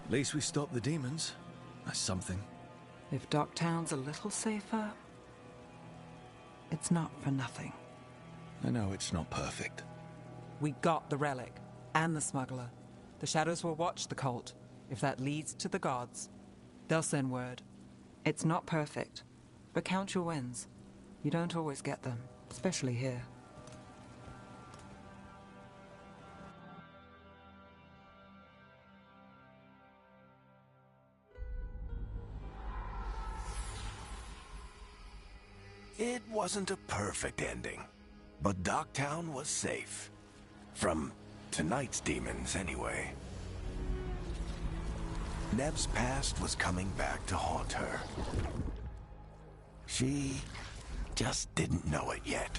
At least we stopped the demons. That's something. If Docktown's a little safer, it's not for nothing. I know it's not perfect. We got the relic, and the smuggler. The Shadows will watch the cult. If that leads to the gods, they'll send word. It's not perfect, but count your wins. You don't always get them, especially here. It wasn't a perfect ending, but Docktown was safe. From tonight's demons, anyway. Nev's past was coming back to haunt her. She just didn't know it yet.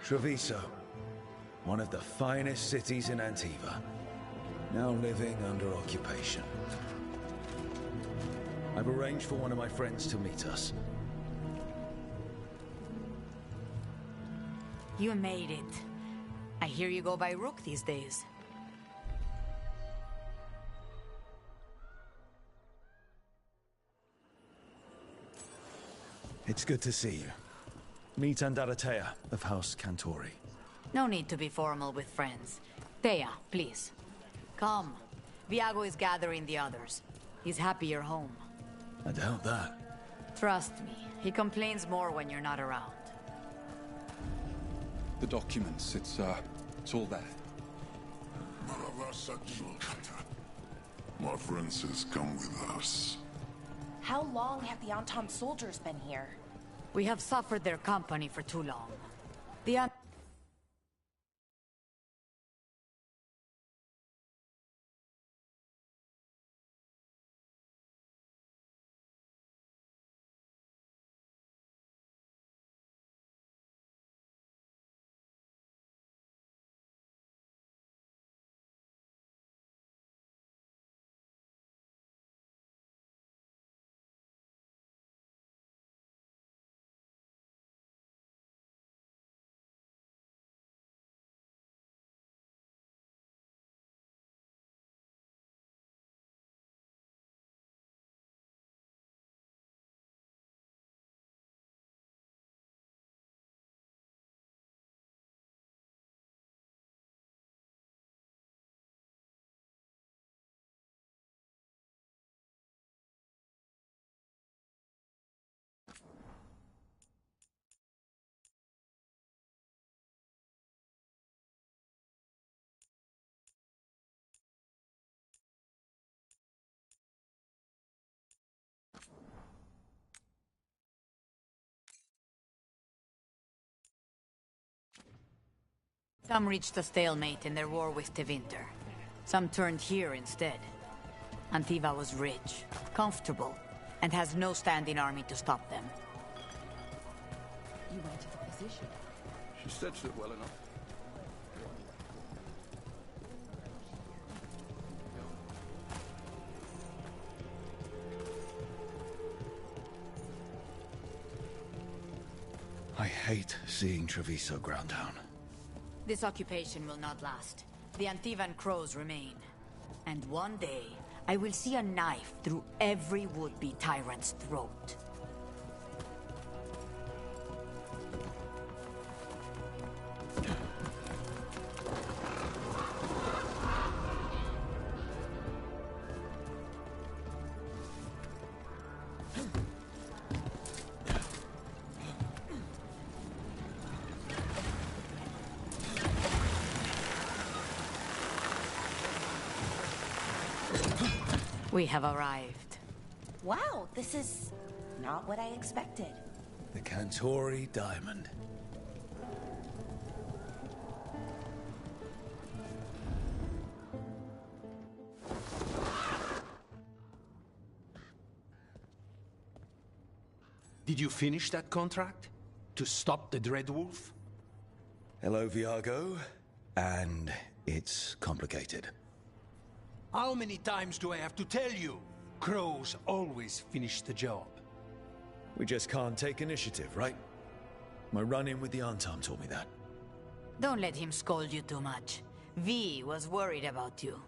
Treviso, one of the finest cities in Antiva, now living under occupation. I've arranged for one of my friends to meet us. You made it. I hear you go by Rook these days. It's good to see you. Meet Andaratea of House Cantori. No need to be formal with friends. Thea, please. Come. Viago is gathering the others. He's happy you're home. I doubt that. Trust me, he complains more when you're not around. The documents, it's all there. My friend says come with us. How long have the Anton soldiers been here? We have suffered their company for too long. The Some reached a stalemate in their war with Tevinter. Some turned here instead. Antiva was rich, comfortable, and has no standing army to stop them. You went to the position. She stretched it well enough. I hate seeing Treviso ground down. This occupation will not last. The Antivan crows remain. And one day, I will see a knife through every would-be tyrant's throat. We have arrived. Wow, this is not what I expected. The Cantori Diamond. Did you finish that contract? To stop the Dreadwolf? Hello, Viago. And it's complicated. How many times do I have to tell you? Crows always finish the job. We just can't take initiative, right? My run-in with the Antam taught me that. Don't let him scold you too much. V was worried about you.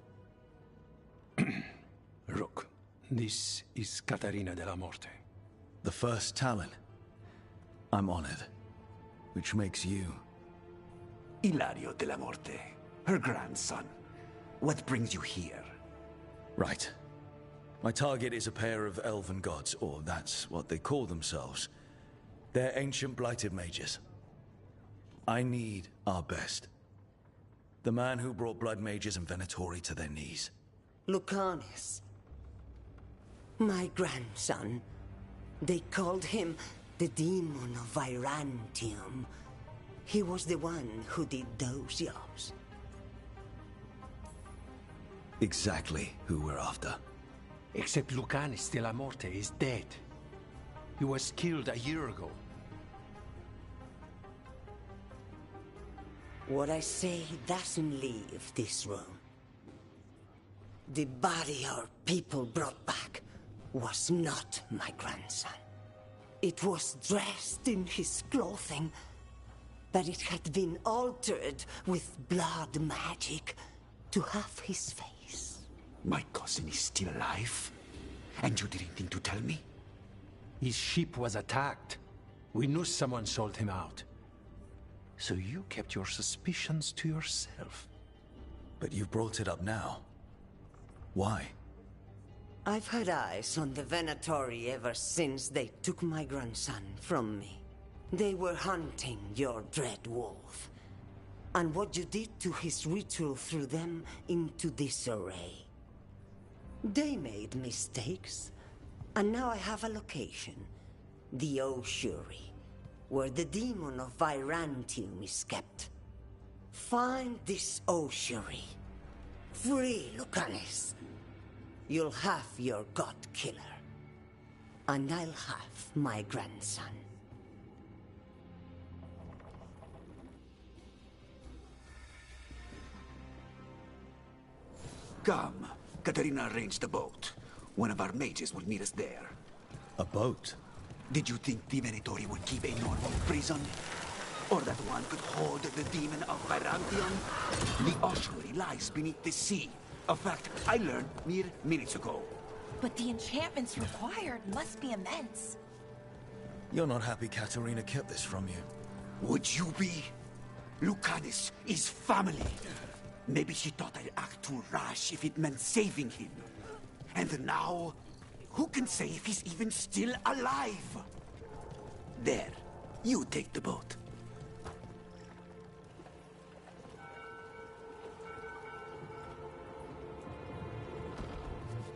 Rook, this is Catarina de la Morte. The first Talon. I'm honored. Which makes you... Ilario de la Morte, her grandson. What brings you here? Right. My target is a pair of elven gods, or that's what they call themselves. They're ancient blighted mages. I need our best. The man who brought blood mages and Venatori to their knees. Lucanis. My grandson. They called him the Demon of Virantium. He was the one who did those jobs. Exactly who we're after. Except Lucanis de la Morte is dead. He was killed a year ago. What I say doesn't leave this room. The body our people brought back was not my grandson. It was dressed in his clothing, but it had been altered with blood magic to have his face. My cousin is still alive? And you didn't think to tell me? His ship was attacked. We knew someone sold him out. So you kept your suspicions to yourself. But you've brought it up now. Why? I've had eyes on the Venatori ever since they took my grandson from me. They were hunting your dread wolf. And what you did to his ritual threw them into disarray. They made mistakes, and now I have a location. The Ossuary, where the demon of Virantium is kept. Find this Ossuary. Free Lucanis. You'll have your god killer. And I'll have my grandson. Come. Katarina arranged a boat. One of our mages will meet us there. A boat? Did you think the Venatori would keep a normal prison? Or that one could hold the demon of Virantium? The ossuary lies beneath the sea. A fact I learned mere minutes ago. But the enchantments required must be immense. You're not happy Katarina kept this from you. Would you be? Lucanis is family. Maybe she thought I'd act too rash if it meant saving him. And now, who can say if he's even still alive? There, you take the boat.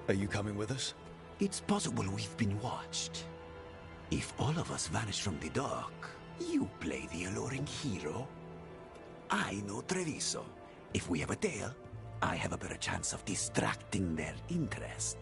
Are you coming with us? It's possible we've been watched. If all of us vanish from the dock, you play the alluring hero. I know Treviso. If we have a tale, I have a better chance of distracting their interest.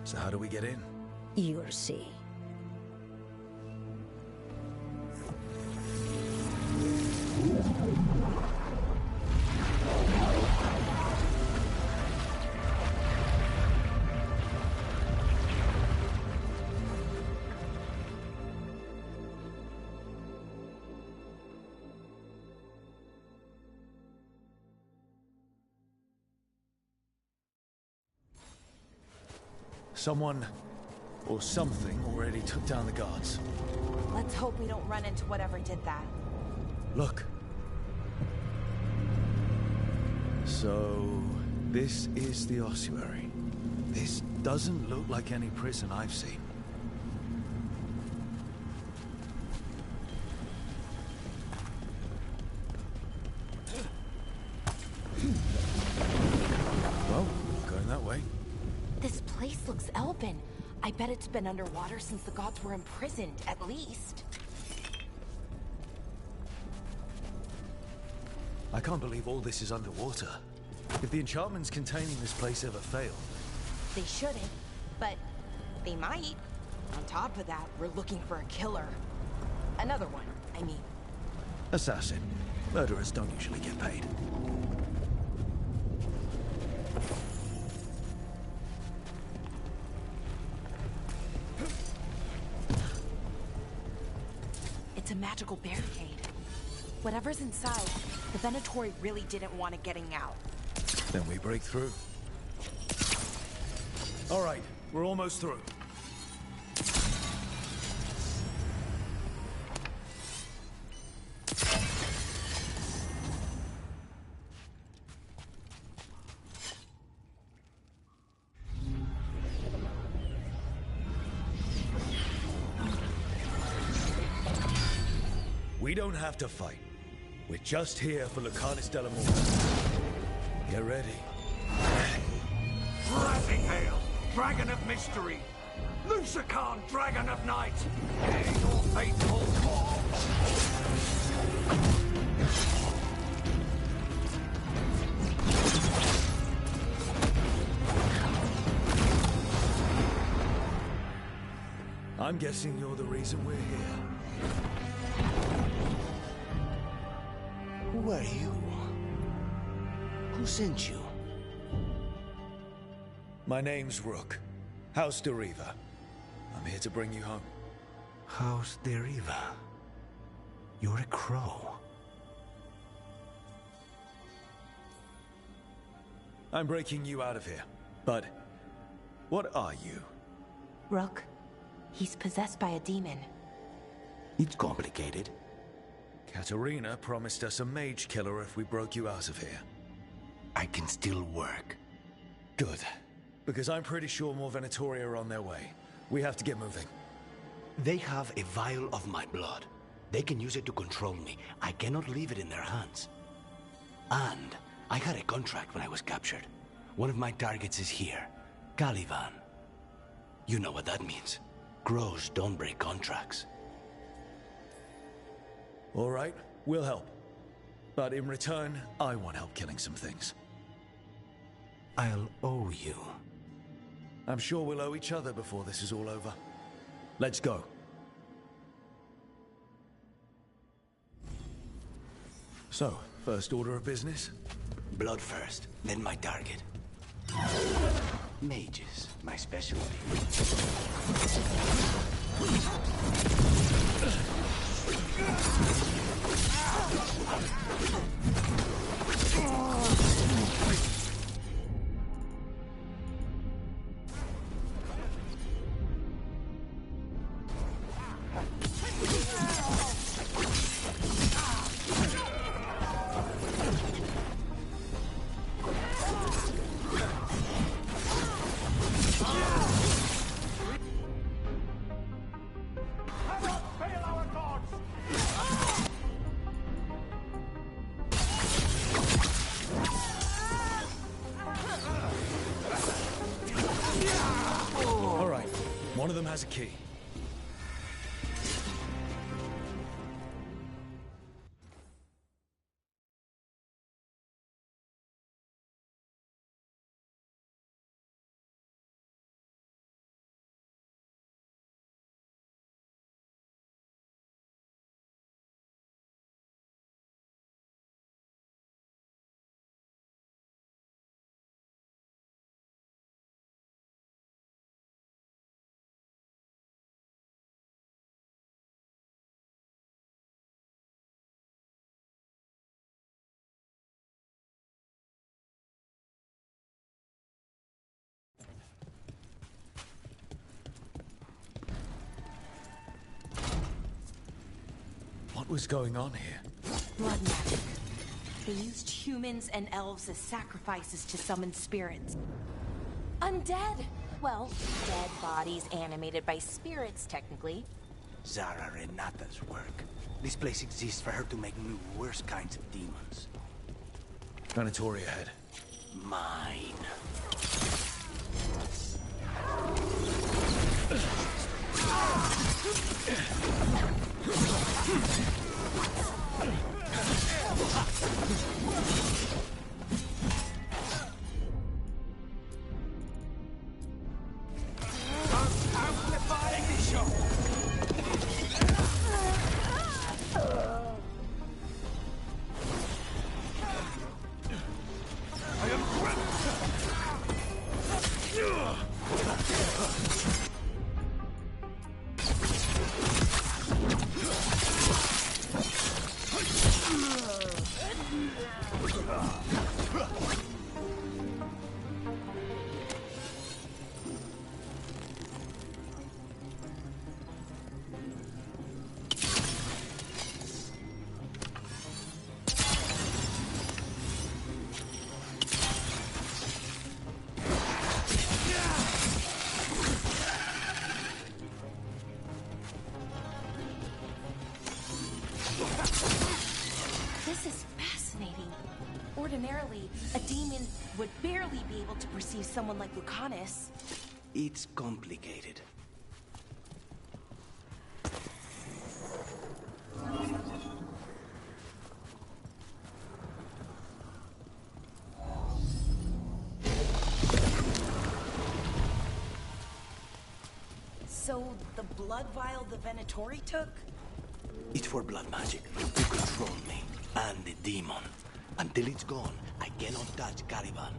So how do we get in? You'll see. Someone or something already took down the guards. Let's hope we don't run into whatever did that. Look. So, this is the ossuary. This doesn't look like any prison I've seen. Well, going that way. This place looks elven. I bet it's been underwater since the gods were imprisoned, at least. I can't believe all this is underwater. If the enchantments containing this place ever fail... They shouldn't, but they might. On top of that, we're looking for a killer. Another one, I mean. Assassin. Murderers don't usually get paid. It's a magical barricade. Whatever's inside, the Venatori really didn't want it getting out. Then we break through. All right, we're almost through. We don't have to fight. We're just here for Lucanus Delamore. Get ready. Rising Hail, Dragon of Mystery! Lucican, Dragon of Night! Heading your fateful call! I'm guessing you're the reason we're here. Who are you? Who sent you? My name's Rook. House Deriva. I'm here to bring you home. House Deriva? You're a crow. I'm breaking you out of here. But what are you? Rook, he's possessed by a demon. It's complicated. Katarina promised us a mage killer if we broke you out of here. I can still work. Good. Because I'm pretty sure more Venatori are on their way. We have to get moving. They have a vial of my blood. They can use it to control me. I cannot leave it in their hands. And I had a contract when I was captured. One of my targets is here, Caliban. You know what that means. Crows don't break contracts. All right, we'll help. But in return, I want help killing some things. I'll owe you. I'm sure we'll owe each other before this is all over. Let's go. So, first order of business? Blood first, then my target. Mages, my specialty. them has a key. What was going on here? Blood magic. They used humans and elves as sacrifices to summon spirits. Undead! Well, dead bodies animated by spirits, technically. Zara Renata's work. This place exists for her to make new, worse kinds of demons. Venatori ahead. Mine. This is fascinating. Ordinarily, a demon would barely be able to perceive someone like Lucanus. It's complicated. So, the blood vial the Venatori took? It's for blood magic, to control me, and the demon. Until it's gone, I cannot touch Caliban.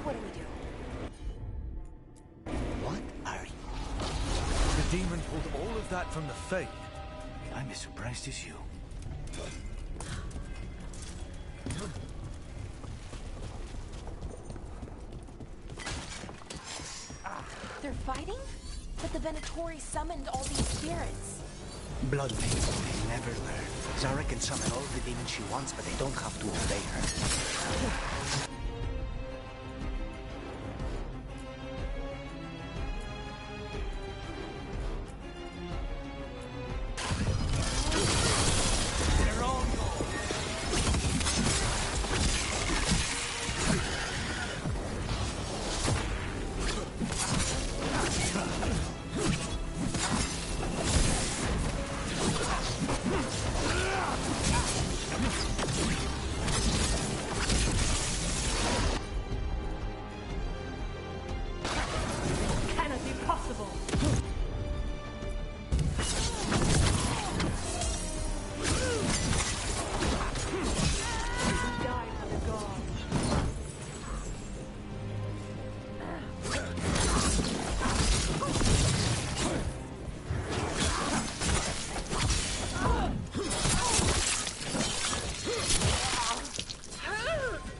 What do we do? What are you? The demon pulled all of that from the Fade. I'm as surprised as you. They're fighting? But the Venatori summoned all these spirits. Blood maidens, they never learn. Zara can summon all the demons she wants, but they don't have to obey her.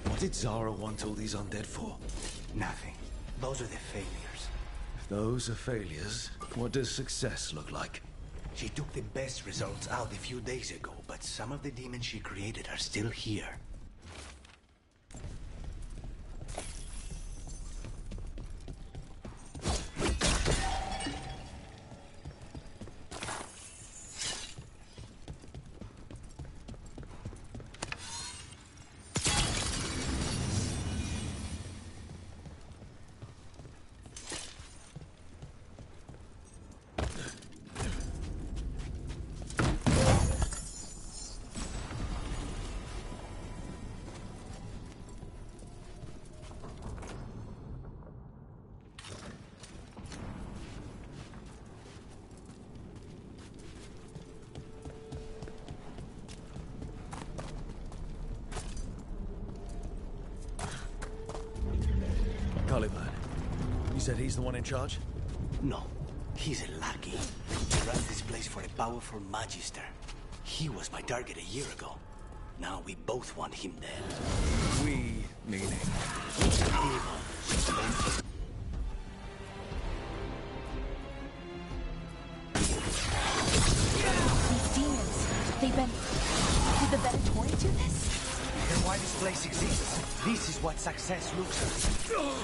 What did Zara want all these undead for? Nothing. Those are the failures. those are failures, what does success look like? She took the best results out a few days ago, but some of the demons she created are still here. You said he's the one in charge? No, he's a lackey. He runs this place for a powerful magister. He was my target a year ago. Now we both want him dead. We, meaning? These demons, they've been... Did the Venatori do this? Then why this place exists? This is what success looks like.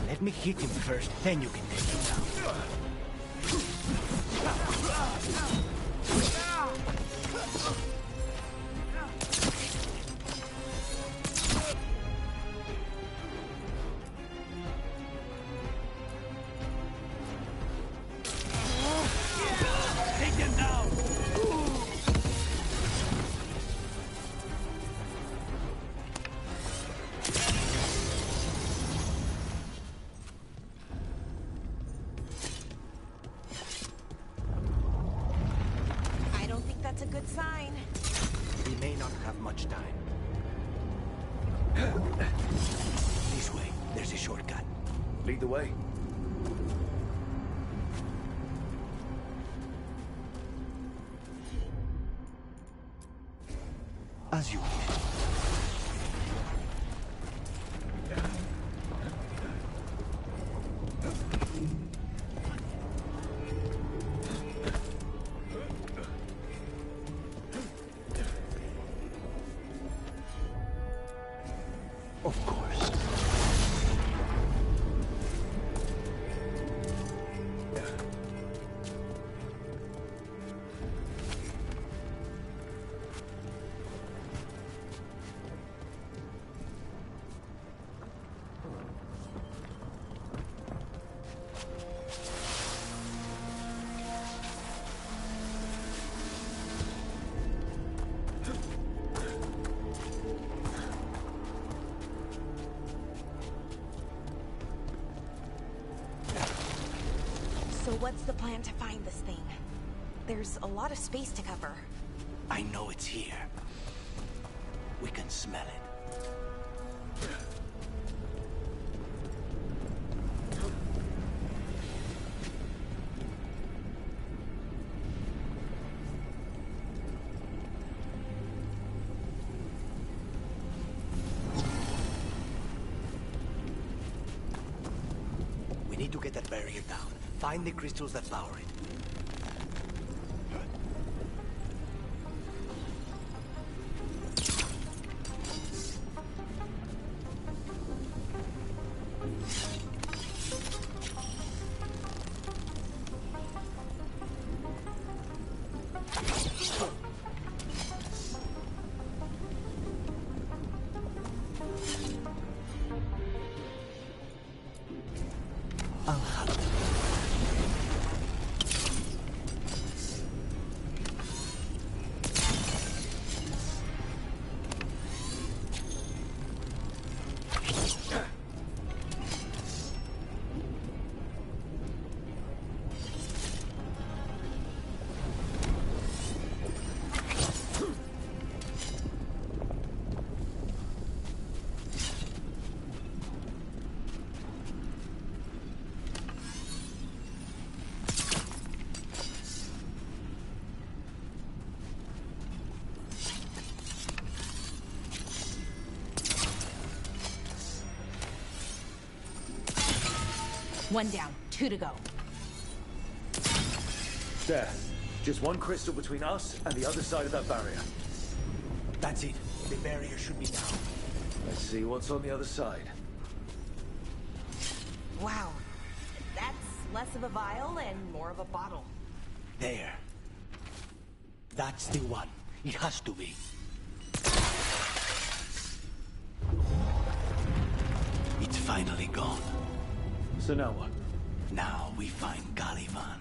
Let me hit him first, then you can take him down. Take him down! That's a good sign. We may not have much time. There's a shortcut. Lead the way. As you wish. Of course. So what's the plan to find this thing? There's a lot of space to cover. I know it's here. We can smell it. We need to get that barrier down. Find the crystals that power it. One down, 2 to go. There. Just one crystal between us and the other side of that barrier. That's it. The barrier should be down. Let's see what's on the other side. Wow. That's less of a vial and more of a bottle. There. That's the one. It has to be. It's finally gone. So now what? Now we find Caliban.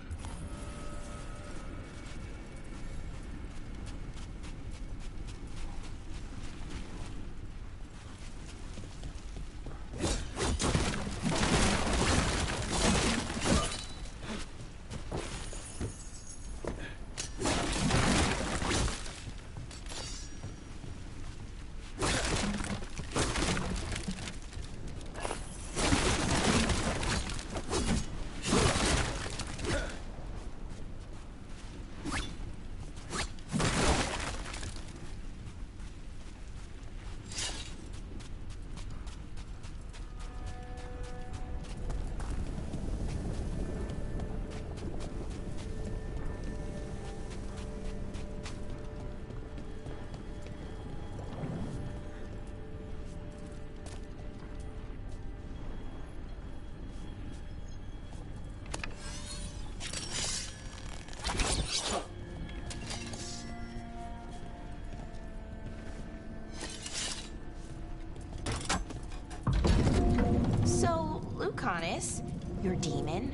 Lucanus, your demon,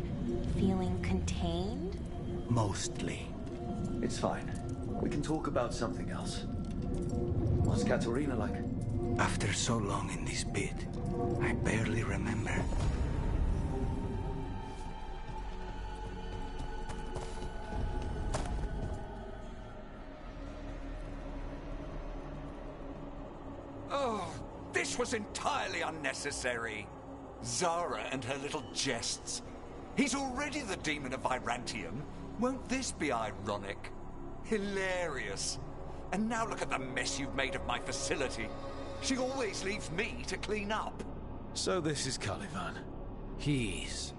feeling contained? Mostly. It's fine. We can talk about something else. What's Katerina like? After so long in this pit, I barely remember. Oh, this was entirely unnecessary. Zara and her little jests. He's already the demon of Virantium. Won't this be ironic? Hilarious. And now look at the mess you've made of my facility. She always leaves me to clean up. So this is Caliban. He's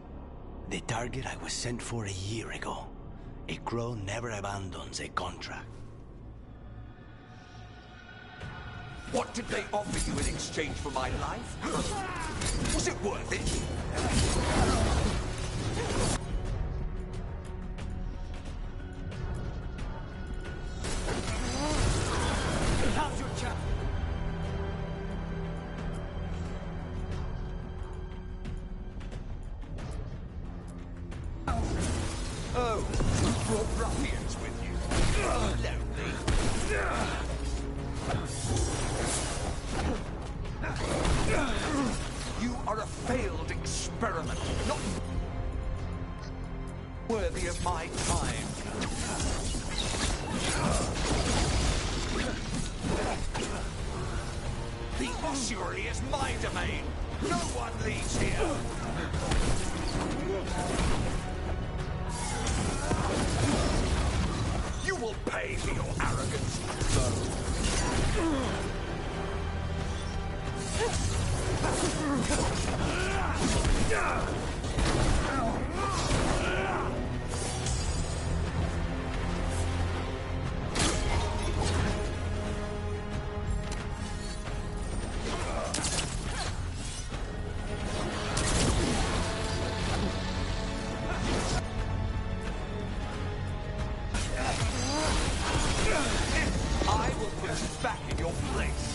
the target I was sent for a year ago. A crow never abandons a contract. What did they offer you in exchange for my life? Was it worth it? How's your chap? Oh, you brought ruffians with you. Lonely. You are a failed experiment, not worthy of my time. The ossuary is my domain. No one leaves here. You will pay for your arrogance, I will put you back in your place.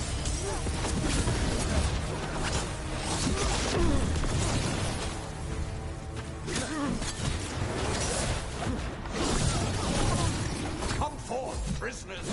Come forth, prisoners.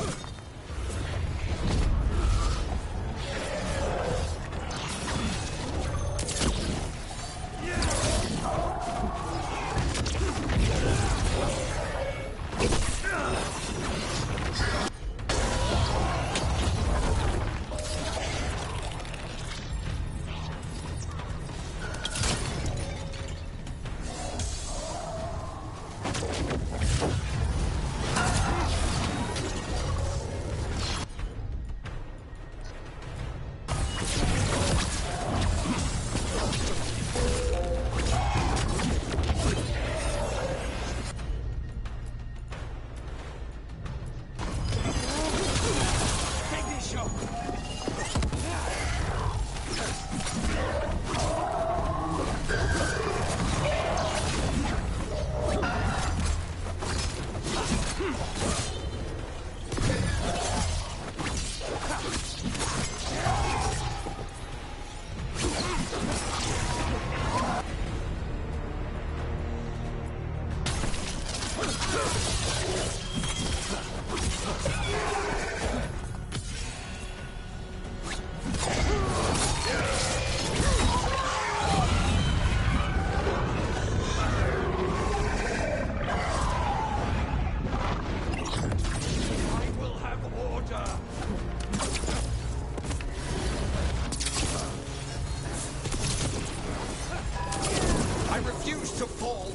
I refuse to fall.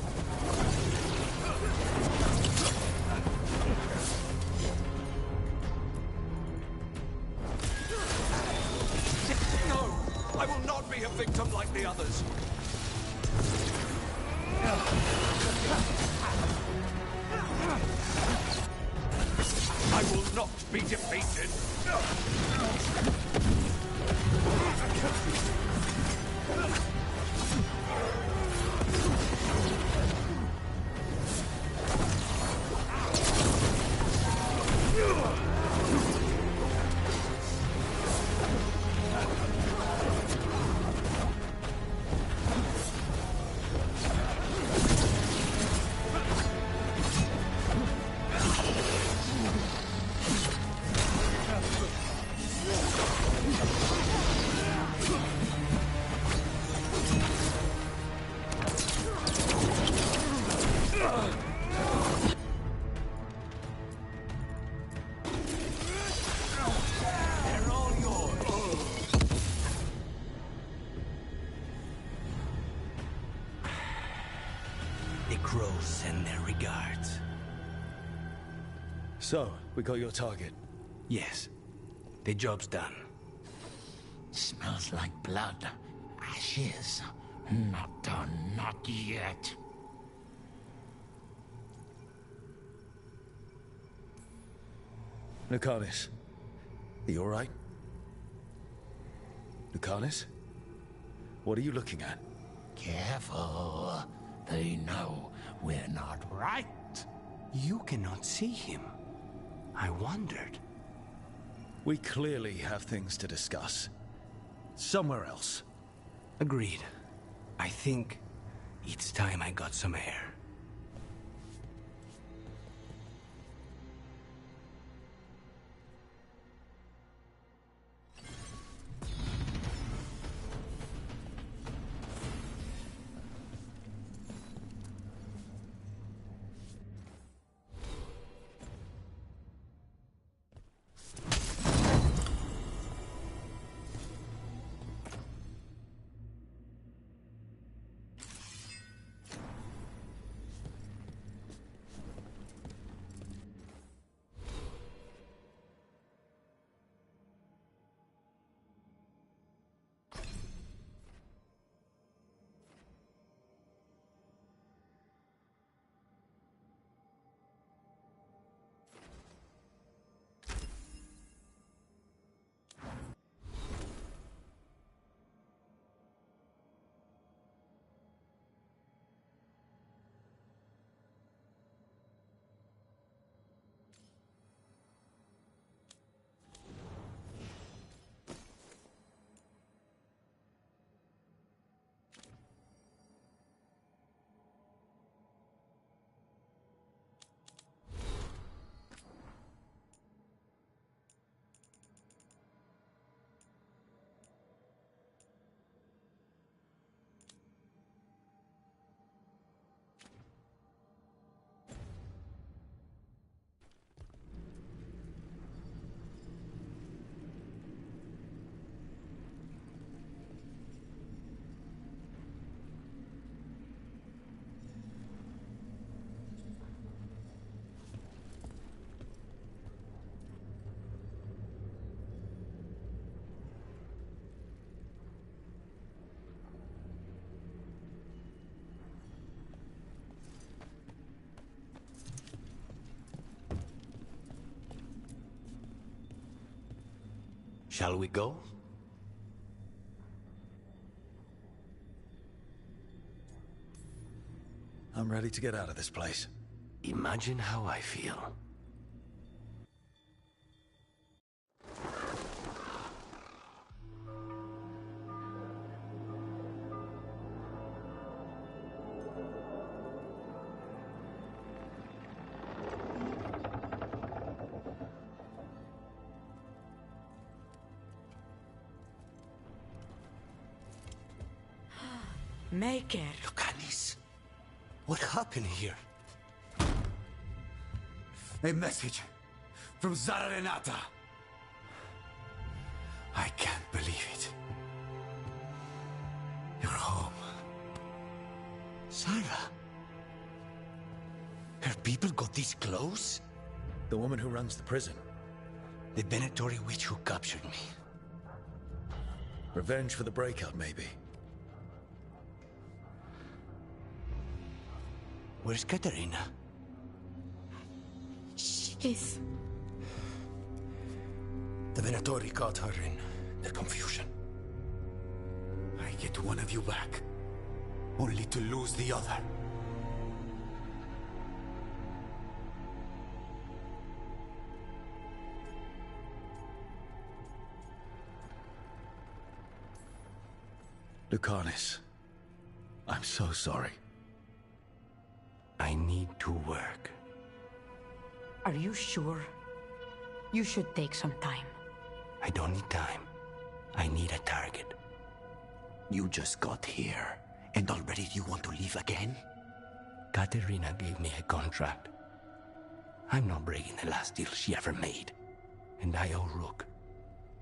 No, I will not be a victim like the others. I will not be defeated. The crows send their regards. So, we got your target? Yes. The job's done. Smells like blood. Ashes. Not done, not yet. Lucanus, are you alright? Lucanus? What are you looking at? Careful. They know we're not right. You cannot see him. I wondered. We clearly have things to discuss. Somewhere else. Agreed. I think it's time I got some air. Shall we go? I'm ready to get out of this place. Imagine how I feel. Maker. Lucanus, what happened here? A message from Zara Renata. I can't believe it. You're home. Sarah? Her people got this close? The woman who runs the prison. The Venatori witch who captured me. Revenge for the breakup, maybe. Where's Katerina? She's... The Venatori caught her in the confusion. I get one of you back, only to lose the other. Lucanus, I'm so sorry. I need to work. Are you sure? You should take some time. I don't need time. I need a target. You just got here, and already you want to leave again? Katerina gave me a contract. I'm not breaking the last deal she ever made. And I owe Rook.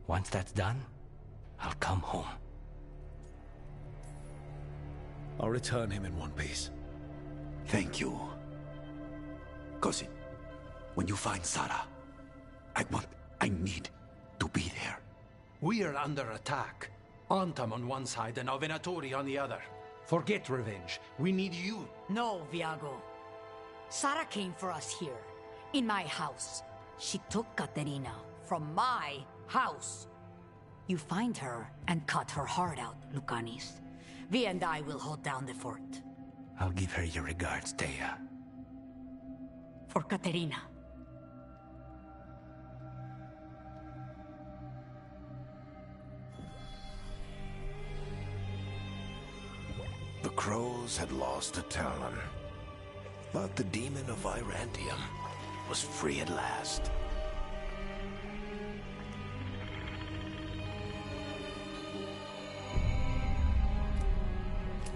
Once that's done, I'll come home. I'll return him in one piece. Thank you. Cousin, when you find Sarah, I need to be there. We are under attack. Antam on one side and our Venatori on the other. Forget revenge. We need you. No, Viago. Sara came for us here, in my house. She took Caterina from my house. You find her and cut her heart out, Lucanis. Vi and I will hold down the fort. I'll give her your regards, Thea. For Caterina. The crows had lost a talon, but the demon of Virantium was free at last.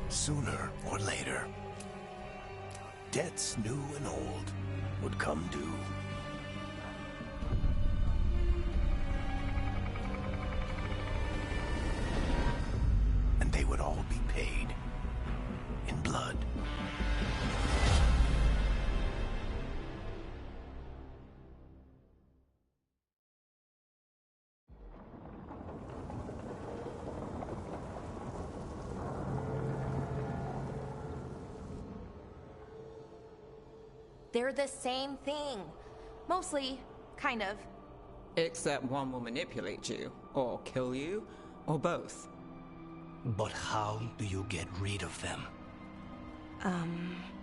Sooner or later, debts new and old would come due. And they would all be paid in blood. They're the same thing. Mostly, kind of. Except one will manipulate you, or kill you, or both. But how do you get rid of them?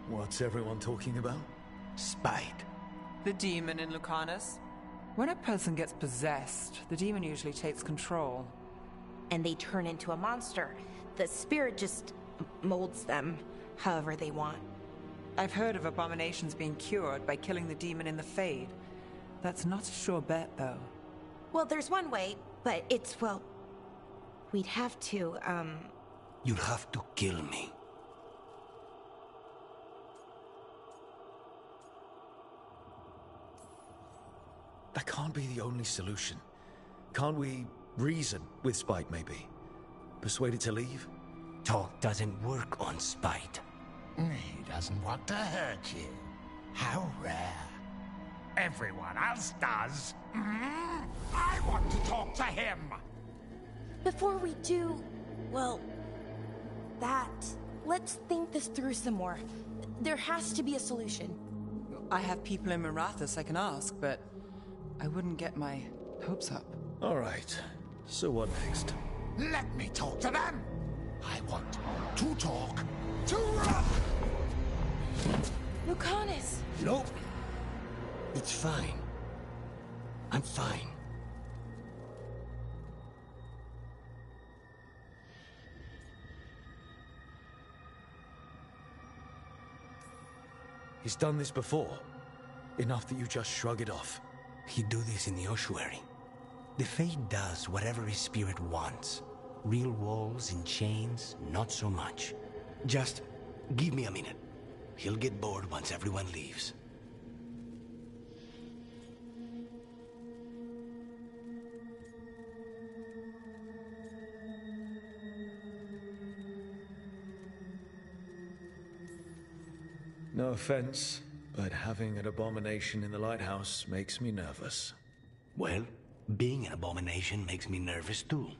What's everyone talking about? Spite. The demon in Lucanus. When a person gets possessed, the demon usually takes control. And they turn into a monster. The spirit just molds them however they want. I've heard of abominations being cured by killing the demon in the Fade. That's not a sure bet, though. Well, there's one way, but it's, well... We'd have to, You'd have to kill me. That can't be the only solution. Can't we reason with Spite, maybe? Persuade it to leave? Talk doesn't work on Spite. He doesn't want to hurt you. How rare. Everyone else does. I want to talk to him. Before we do, well, let's think this through some more. There has to be a solution. I have people in Marathas I can ask, but I wouldn't get my hopes up. All right. So what next? Let me talk to them. I want to talk to... Lucanus! Nope. It's fine. I'm fine. He's done this before. Enough that you just shrug it off. He'd do this in the ossuary. The Fade does whatever his spirit wants. Real walls and chains, not so much. Just give me a minute. He'll get bored once everyone leaves. No offense, but having an abomination in the lighthouse makes me nervous. Well, being an abomination makes me nervous too.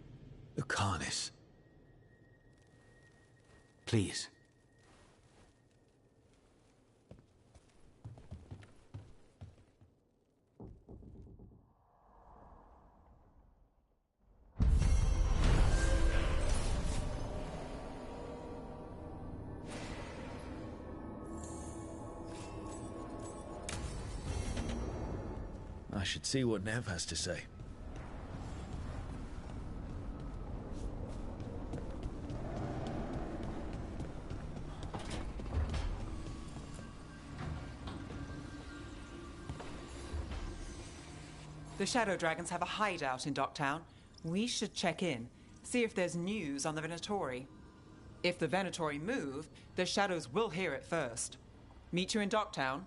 Lucanus. Please. I should see what Nev has to say. The Shadow Dragons have a hideout in Docktown. We should check in, see if there's news on the Venatori. If the Venatori move, the Shadows will hear it first. Meet you in Docktown.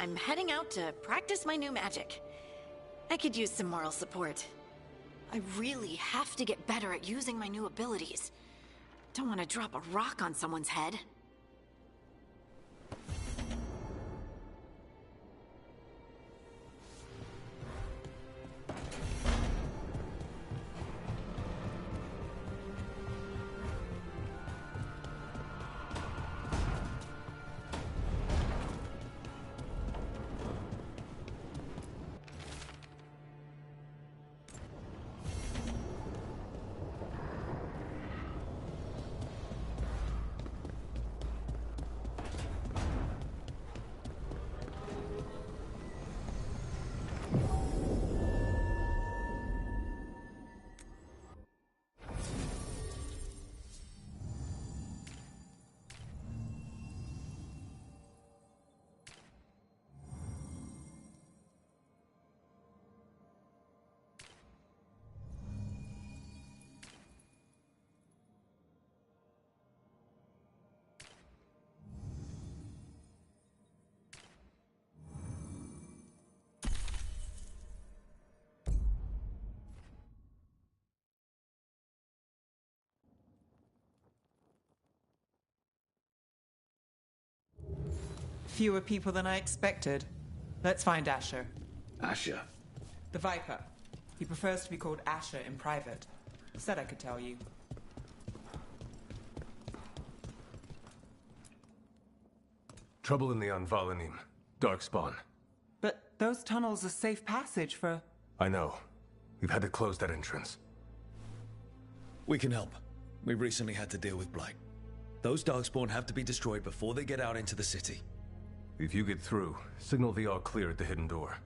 I'm heading out to practice my new magic. I could use some moral support. I really have to get better at using my new abilities. Don't want to drop a rock on someone's head. Fewer people than I expected. Let's find Asher. Asher? The Viper. He prefers to be called Asher in private. Said I could tell you. Trouble in the Anvalanim. Darkspawn. But those tunnels are safe passage for... I know. We've had to close that entrance. We can help. We recently had to deal with Blight. Those Darkspawn have to be destroyed before they get out into the city. If you get through, signal the all clear at the hidden door.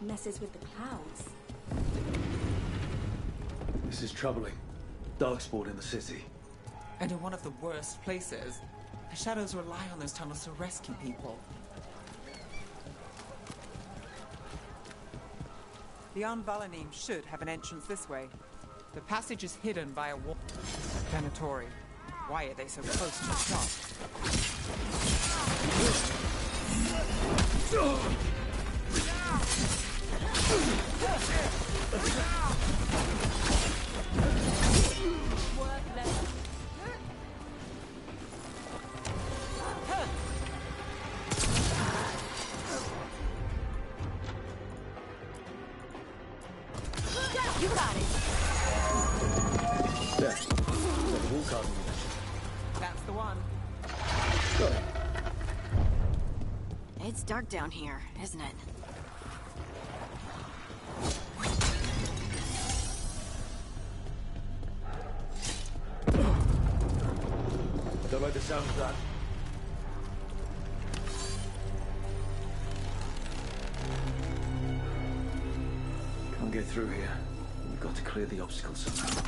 Messes with the clouds. This is troubling. Darkspawn in the city. And in one of the worst places. The shadows rely on those tunnels to rescue people. The Anvalanim should have an entrance this way. The passage is hidden by a wall. Venatori. Why are they so close to the top? You got it. There. That's the one. It's dark down here, isn't it? Don't like the sound of that. Can't get through here. We've got to clear the obstacles somehow.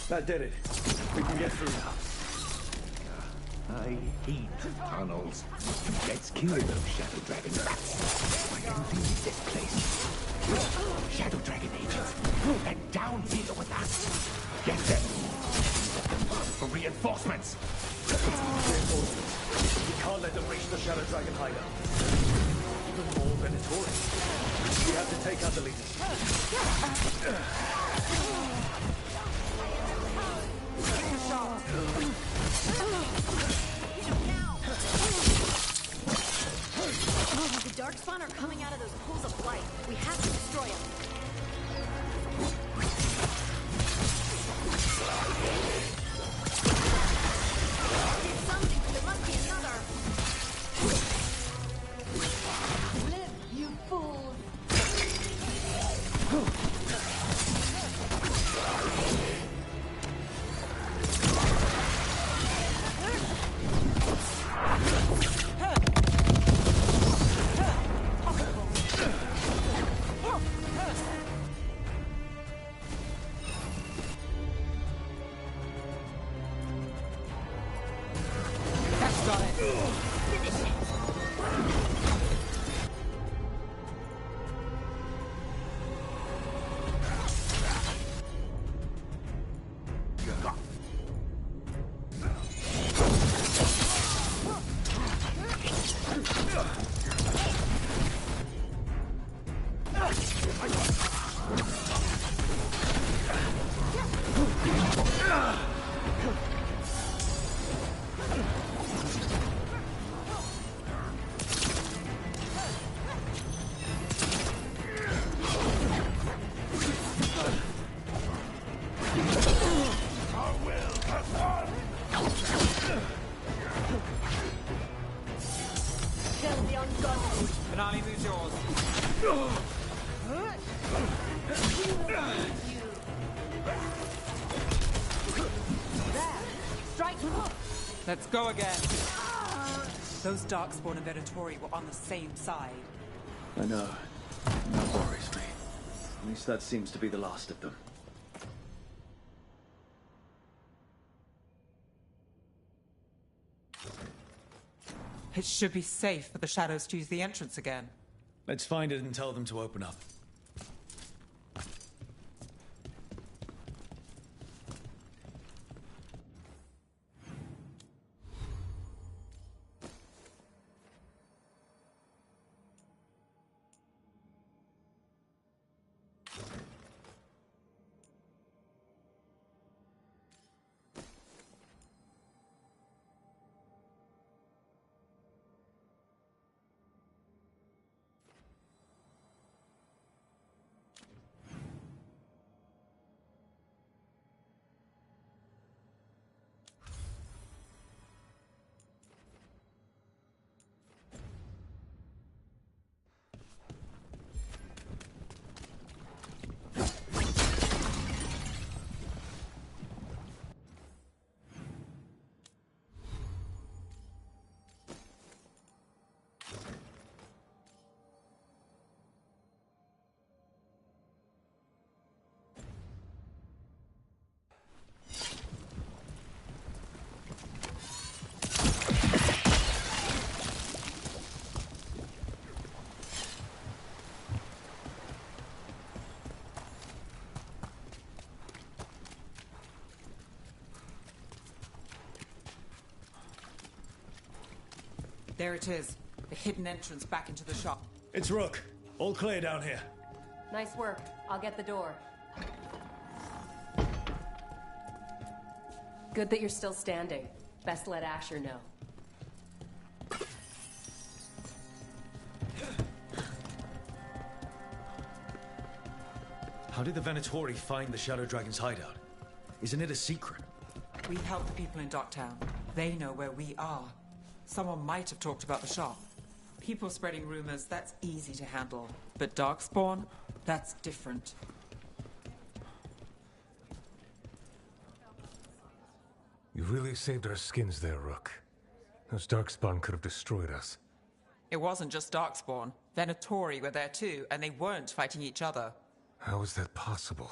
That did it. We can get through now. I hate tunnels. Let's kill those Shadow Dragon rats. We're emptying this place. Shadow Dragon agents, and down here with us. Get them. For reinforcements. We can't let them reach the Shadow Dragon hideout. Even more Venatori. We have to take out the leaders. The Darkspawn are coming out of those pools of light. We have to destroy them. Somebody, there must be another. Let's go again. Those Darkspawn and Venatori were on the same side. I know. That worries me. At least that seems to be the last of them. It should be safe for the Shadows to use the entrance again. Let's find it and tell them to open up. There it is. The hidden entrance back into the shop. It's Rook. All clear down here. Nice work. I'll get the door. Good that you're still standing. Best let Asher know. How did the Venatori find the Shadow Dragon's hideout? Isn't it a secret? We help the people in Docktown. They know where we are. Someone might have talked about the shop. People spreading rumors, that's easy to handle. But Darkspawn, that's different. You really saved our skins there, Rook. Those Darkspawn could have destroyed us. It wasn't just Darkspawn. Venatori were there too, and they weren't fighting each other. How is that possible?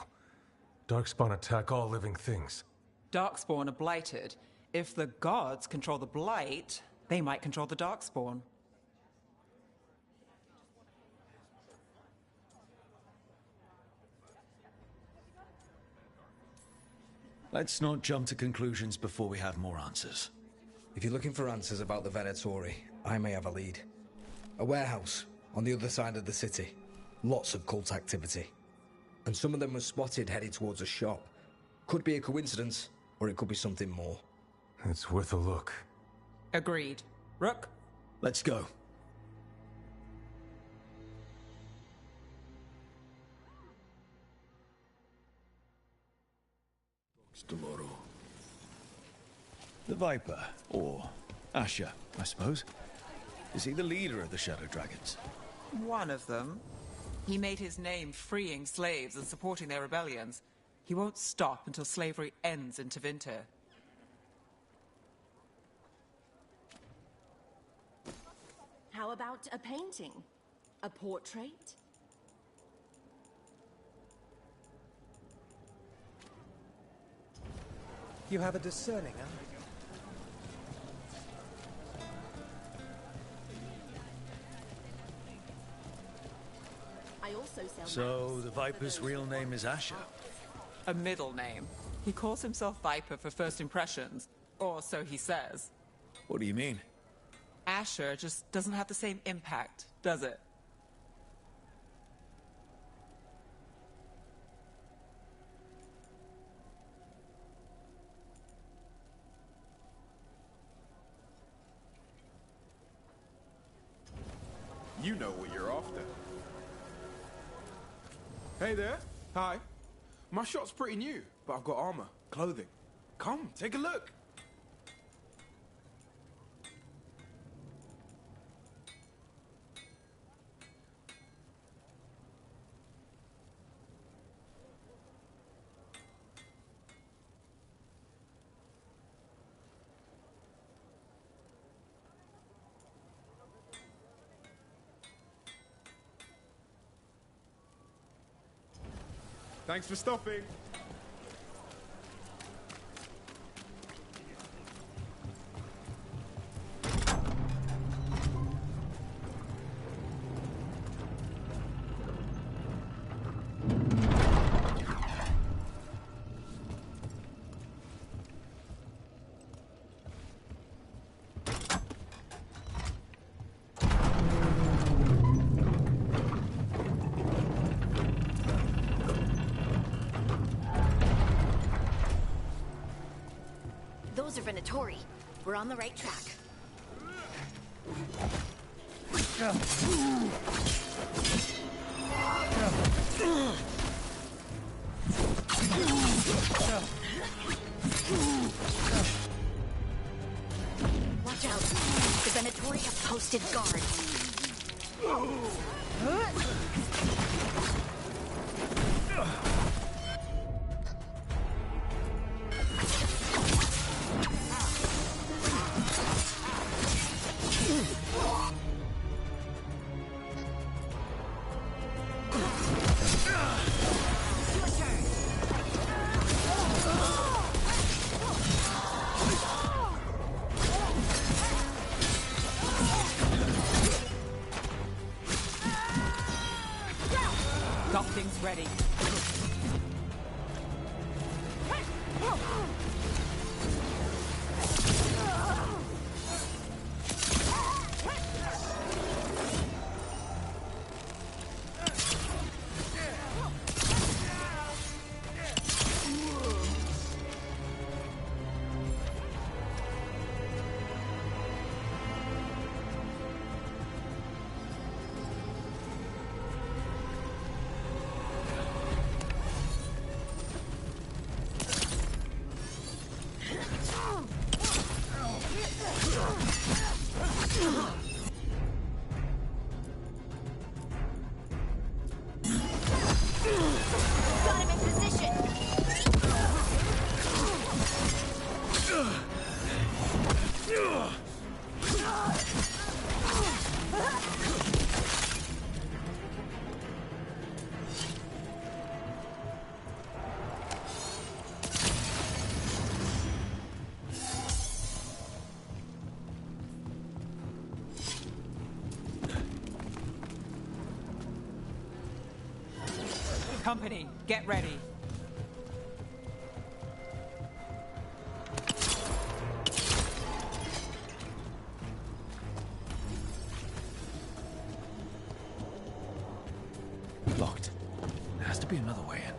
Darkspawn attack all living things. Darkspawn are blighted. If the gods control the blight, they might control the Darkspawn. Let's not jump to conclusions before we have more answers. If you're looking for answers about the Venatori, I may have a lead. A warehouse on the other side of the city. Lots of cult activity. And some of them were spotted heading towards a shop. Could be a coincidence, or it could be something more. It's worth a look. Agreed. Rook? Let's go. Tomorrow. The Viper, or Asher, I suppose. Is he the leader of the Shadow Dragons? One of them. He made his name freeing slaves and supporting their rebellions. He won't stop until slavery ends in Tevinter. How about a painting? A portrait? You have a discerning eye. I also sell So, the Viper's real name is Asher? A middle name. He calls himself Viper for first impressions. Or so he says. What do you mean? Asher just doesn't have the same impact, does it? You know what you're after. Hey there. Hi. My shop's pretty new, but I've got armor, clothing. Come, take a look. Thanks for stopping. Those are Venatori. We're on the right track. Watch out. The Venatori have posted guards. Got things ready. Got him in position. Company, get ready. Locked. There has to be another way in.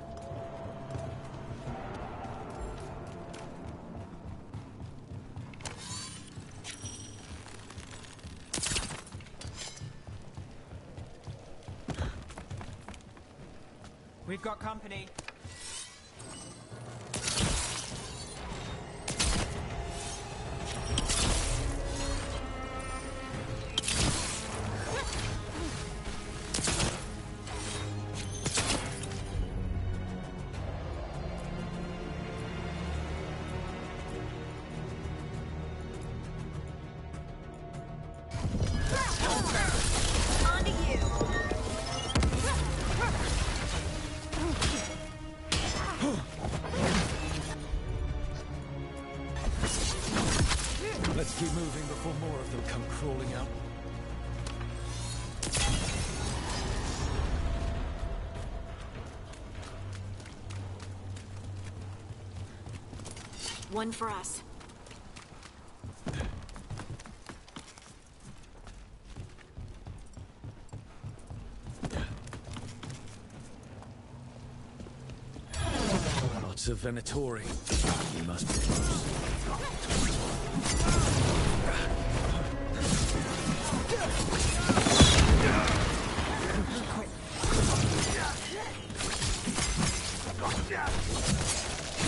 We've got company. On to you. Let's keep moving before more of them come crawling out. One for us. of Venatori. You must be close.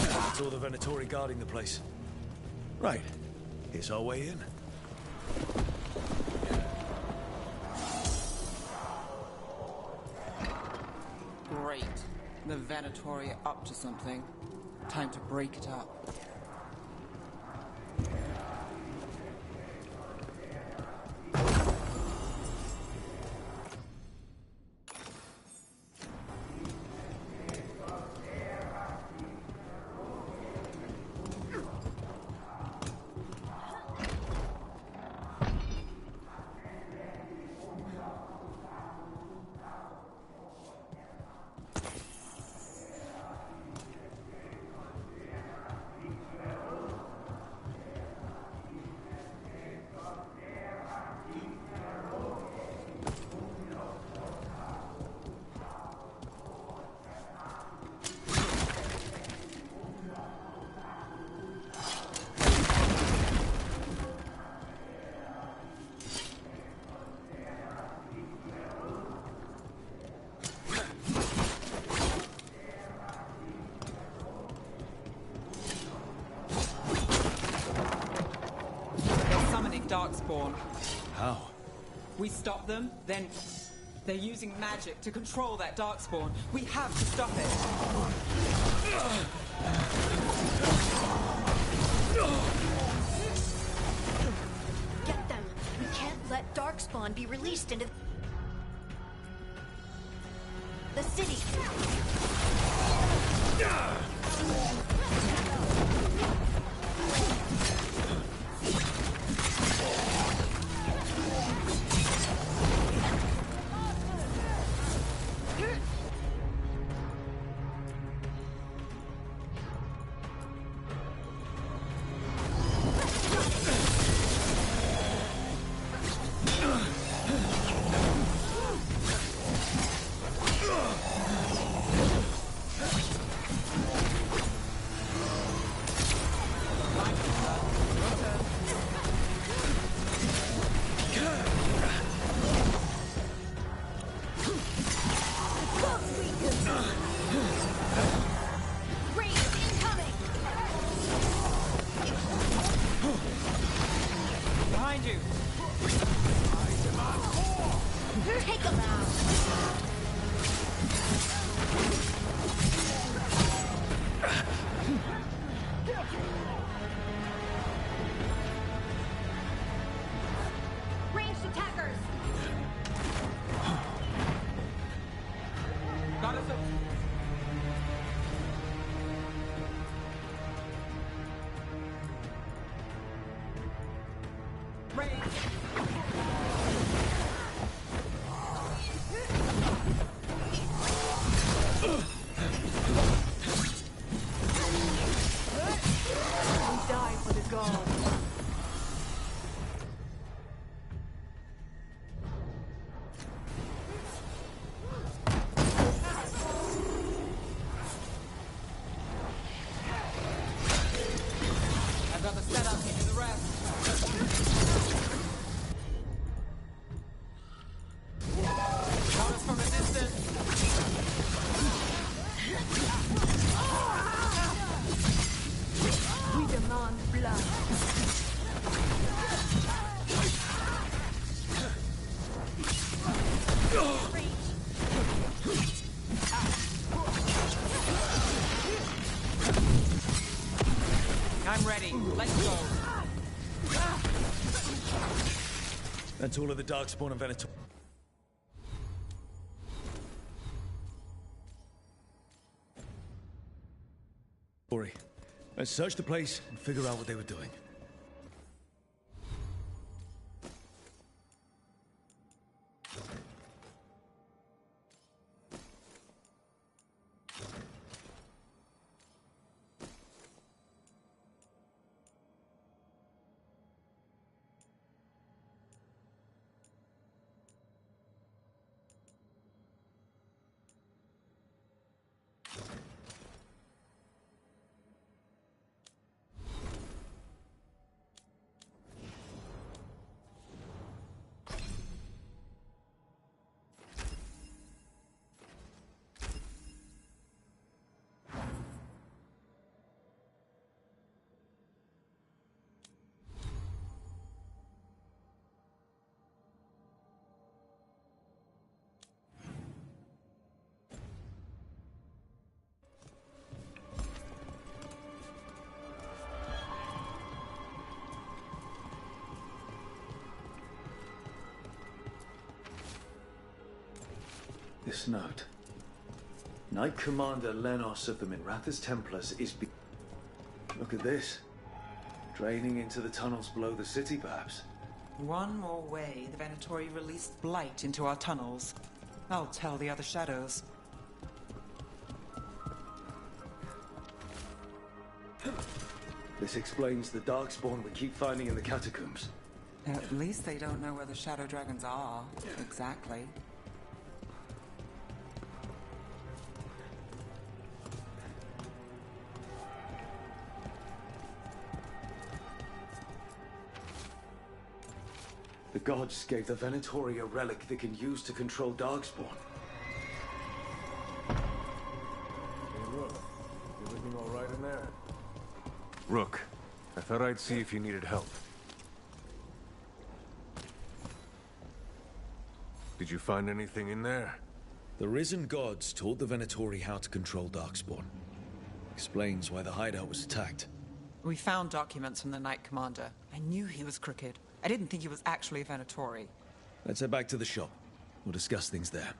That's all the Venatori guarding the place. Right. Here's our way in. Great. The Venatori are up to something. Time to break it up. Darkspawn. How? We stop them, then they're using magic to control that Darkspawn. We have to stop it. Get them. We can't let Darkspawn be released into the city. I'm ready. Let's go. That's all of the Darkspawn and Venator. Let's search the place and figure out what they were doing. this note. Knight Commander Lenos of the Minrathous Templars is Look at this. Draining into the tunnels below the city, perhaps. One more way the Venatori released blight into our tunnels. I'll tell the other shadows. This explains the darkspawn we keep finding in the catacombs. At least they don't know where the shadow dragons are, exactly. The gods gave the Venatori a relic they can use to control darkspawn. Hey, Rook. Everything all right in there? Rook, I thought I'd see if you needed help. Did you find anything in there? The risen gods taught the Venatori how to control darkspawn. Explains why the hideout was attacked. We found documents from the Knight Commander. I knew he was crooked. I didn't think he was actually a Venatori. Let's head back to the shop. We'll discuss things there.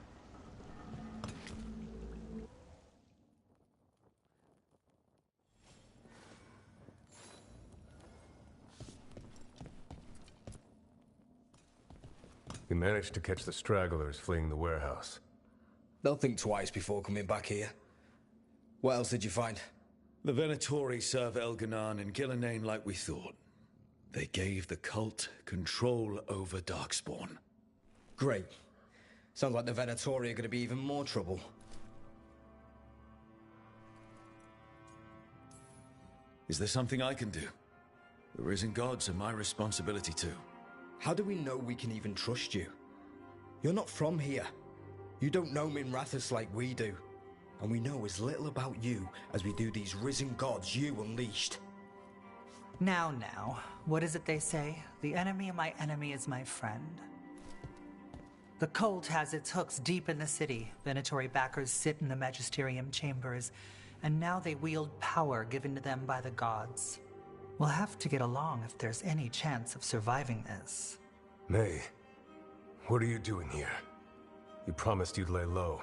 We managed to catch the stragglers fleeing the warehouse. They'll think twice before coming back here. What else did you find? The Venatori serve Elganan and Gillenane like we thought. They gave the cult control over darkspawn. Great. Sounds like the Venatori are going to be even more trouble. Is there something I can do? The risen gods are my responsibility too. How do we know we can even trust you? You're not from here. You don't know Minrathous like we do. And we know as little about you as we do these risen gods you unleashed. Now, what is it they say? The enemy of my enemy is my friend. The cult has its hooks deep in the city. Venatori backers sit in the magisterium chambers, and now they wield power given to them by the gods. We'll have to get along if there's any chance of surviving this. May, what are you doing here? You promised you'd lay low.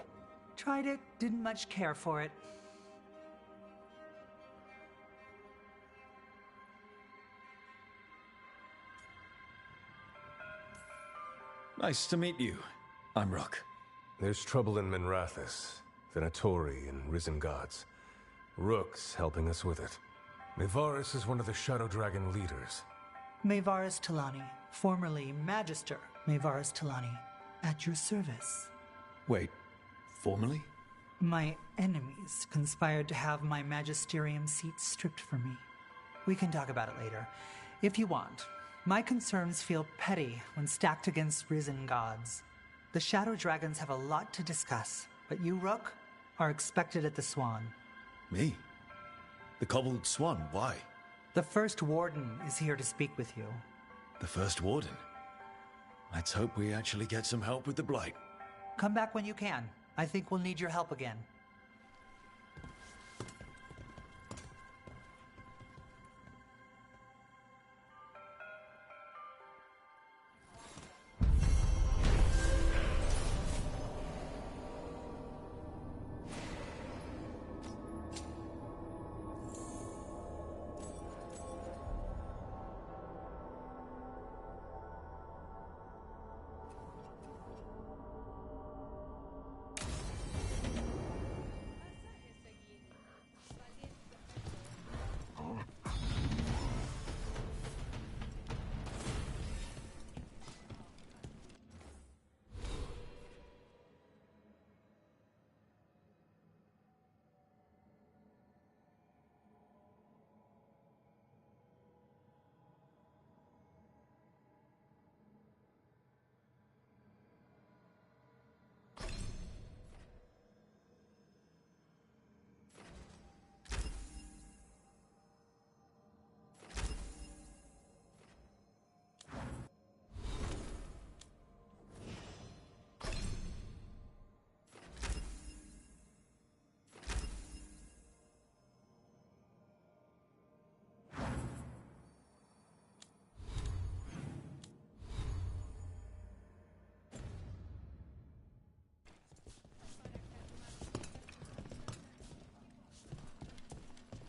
Tried it, didn't much care for it. Nice to meet you. I'm Rook. There's trouble in Minrathous, Venatori, and risen gods. Rook's helping us with it. Mayvaris is one of the Shadow Dragon leaders. Mayvaris Talani, formerly Magister Mayvaris Talani, at your service. Wait, formerly? My enemies conspired to have my magisterium seat stripped from me. We can talk about it later, if you want. My concerns feel petty when stacked against risen gods. The Shadow Dragons have a lot to discuss, but you, Rook, are expected at the Swan. Me? The Cobbled Swan, why? The First Warden is here to speak with you. The First Warden? Let's hope we actually get some help with the Blight. Come back when you can. I think we'll need your help again.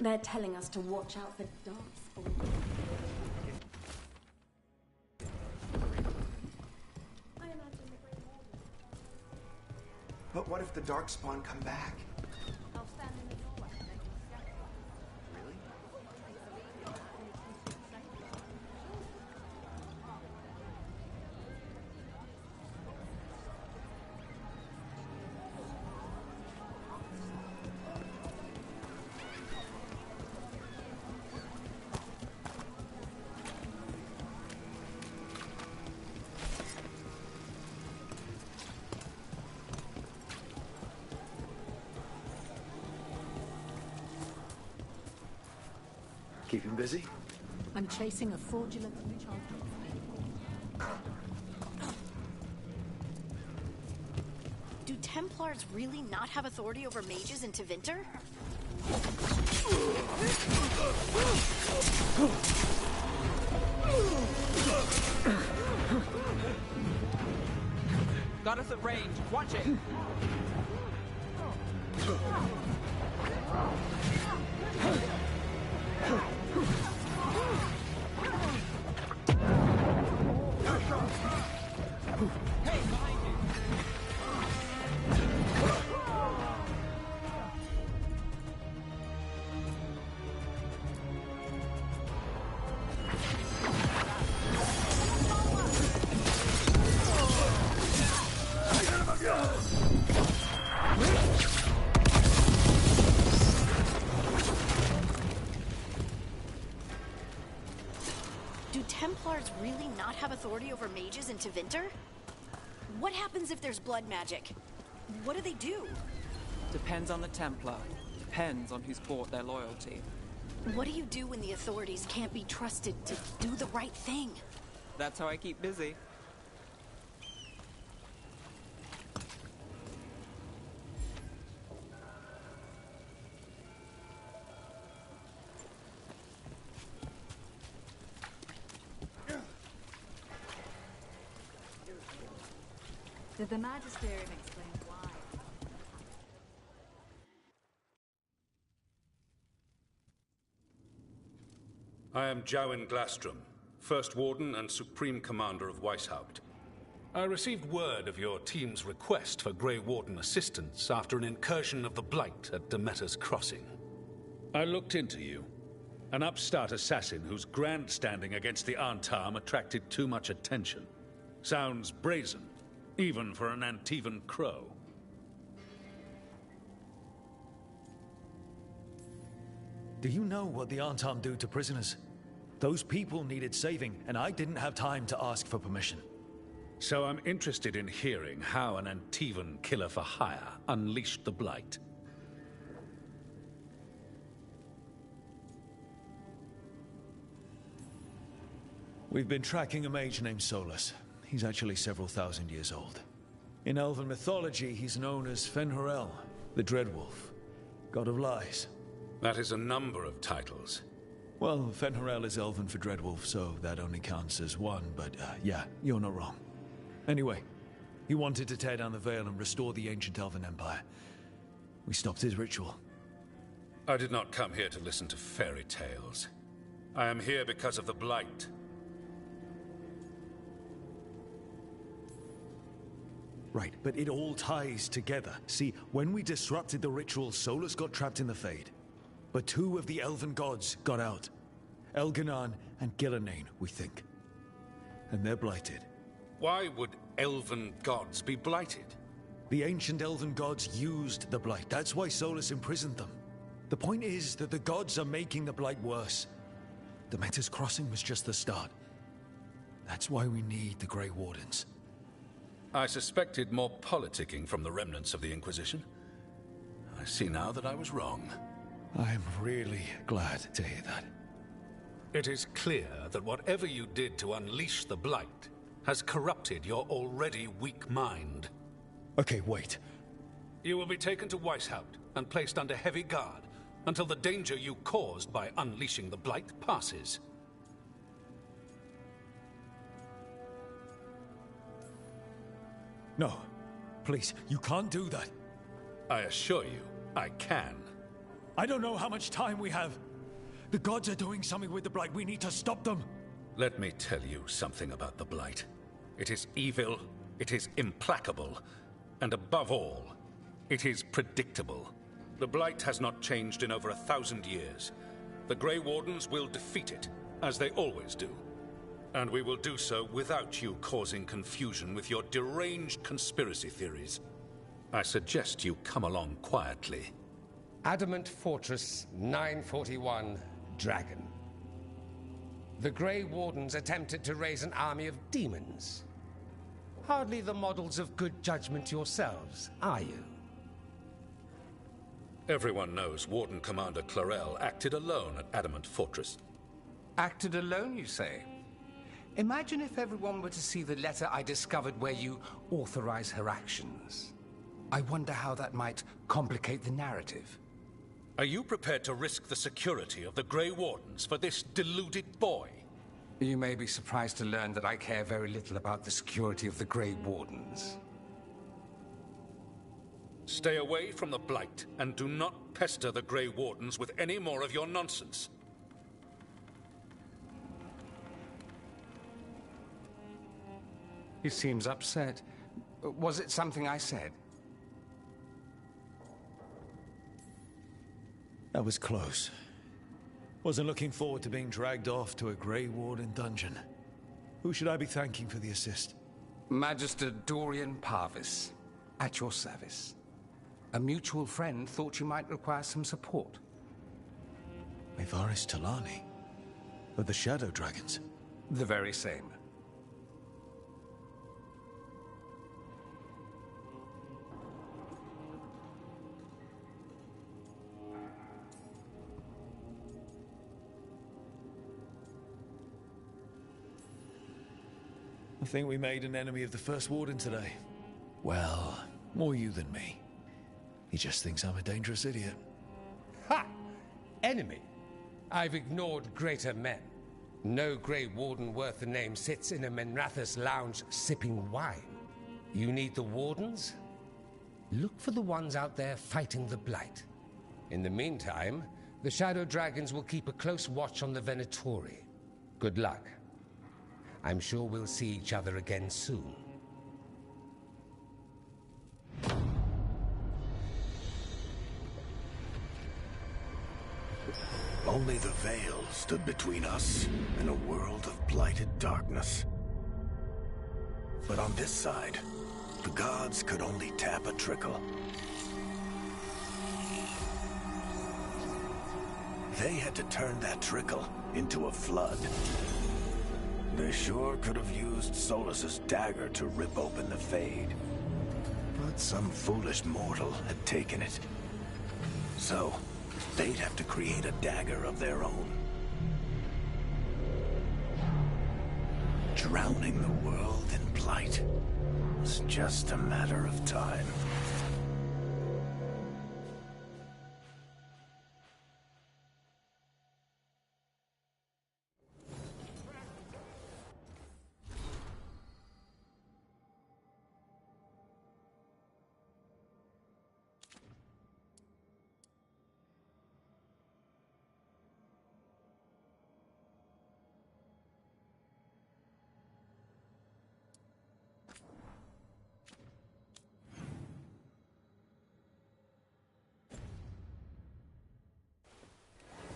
They're telling us to watch out for darkspawn. But what if the darkspawn come back? I'll stand in the doorway. Really? Keep him busy? I'm chasing a fraudulent child. Do Templars really not have authority over mages in Tevinter? Got us at range. Watch it. Hey, behind you. Do Templars really not have authority over mages in Tevinter? What happens if there's blood magic? What do they do? Depends on the Templar. Depends on who's bought their loyalty. What do you do when the authorities can't be trusted to do the right thing? That's how I keep busy. Did the Magisterium explain why? I am Jowen Glastrom, First Warden and Supreme Commander of Weishaupt. I received word of your team's request for Grey Warden assistance after an incursion of the Blight at Demeter's Crossing. I looked into you. An upstart assassin whose grandstanding against the Antarm attracted too much attention. Sounds brazen, even for an Antivan crow. Do you know what the Antarm do to prisoners? Those people needed saving, and I didn't have time to ask for permission. So I'm interested in hearing how an Antivan killer for hire unleashed the Blight. We've been tracking a mage named Solus. He's actually several thousand years old. In elven mythology, he's known as Fen'Harel, the Dreadwolf, god of lies. That is a number of titles. Well, Fen'Harel is elven for Dreadwolf, so that only counts as one, but yeah, you're not wrong. Anyway, he wanted to tear down the Veil and restore the ancient elven empire. We stopped his ritual. I did not come here to listen to fairy tales. I am here because of the Blight. Right, but it all ties together. See, when we disrupted the ritual, Solus got trapped in the Fade. But two of the elven gods got out. Elganan and Gillanane, we think. And they're blighted. Why would elven gods be blighted? The ancient elven gods used the Blight. That's why Solus imprisoned them. The point is that the gods are making the Blight worse. Demeter's Crossing was just the start. That's why we need the Grey Wardens. I suspected more politicking from the remnants of the Inquisition. I see now that I was wrong. I'm really glad to hear that. It is clear that whatever you did to unleash the Blight has corrupted your already weak mind. Okay, wait. You will be taken to Weishaupt and placed under heavy guard until the danger you caused by unleashing the Blight passes. No, please, you can't do that. I assure you, I can. I don't know how much time we have. The gods are doing something with the Blight. We need to stop them. Let me tell you something about the Blight. It is evil, it is implacable, and above all, it is predictable. The Blight has not changed in over 1,000 years. The Grey Wardens will defeat it, as they always do. And we will do so without you causing confusion with your deranged conspiracy theories. I suggest you come along quietly. Adamant Fortress 941, Dragon. The Grey Wardens attempted to raise an army of demons. Hardly the models of good judgment yourselves, are you? Everyone knows Warden Commander Clarel acted alone at Adamant Fortress. Acted alone, you say? Imagine if everyone were to see the letter I discovered where you authorize her actions. I wonder how that might complicate the narrative. Are you prepared to risk the security of the Grey Wardens for this deluded boy? You may be surprised to learn that I care very little about the security of the Grey Wardens. Stay away from the Blight, and do not pester the Grey Wardens with any more of your nonsense. He seems upset. Was it something I said? That was close. Wasn't looking forward to being dragged off to a Grey Warden dungeon. Who should I be thanking for the assist? Magister Dorian Parvis, at your service. A mutual friend thought you might require some support. Mevaris Talani? Of the Shadow Dragons? The very same. I think we made an enemy of the First Warden today. Well, more you than me. He just thinks I'm a dangerous idiot. Ha! Enemy? I've ignored greater men. No Grey Warden worth the name sits in a Menrathus lounge sipping wine. You need the Wardens? Look for the ones out there fighting the Blight. In the meantime, the Shadow Dragons will keep a close watch on the Venatori. Good luck. I'm sure we'll see each other again soon. Only the veil stood between us and a world of blighted darkness. But on this side, the gods could only tap a trickle. They had to turn that trickle into a flood. They sure could have used Solus's dagger to rip open the Fade. But some foolish mortal had taken it. So, they'd have to create a dagger of their own. Drowning the world in blight was just a matter of time.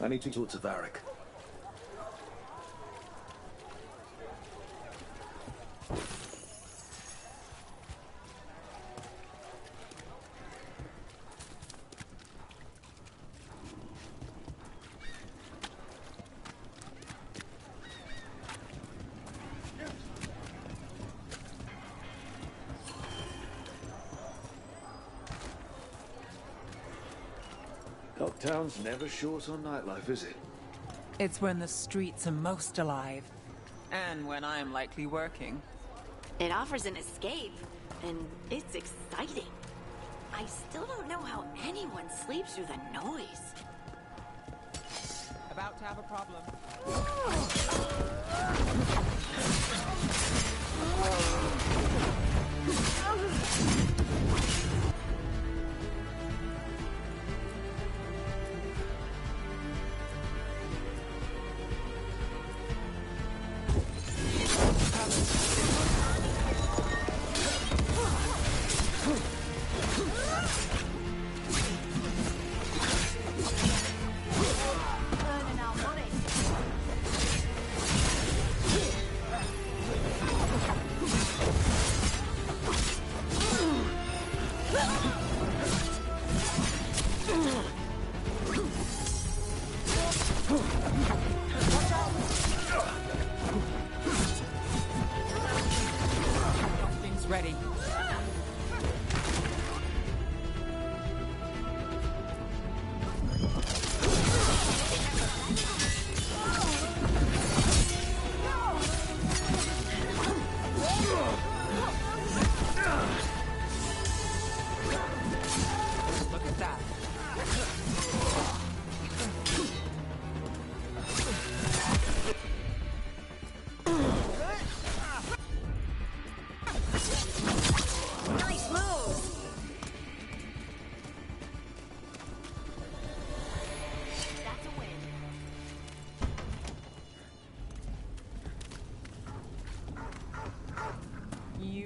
I need to talk to Varric. Town's never short on nightlife, is it? It's when the streets are most alive. And when I'm likely working. It offers an escape, and it's exciting. I still don't know how anyone sleeps through the noise. About to have a problem.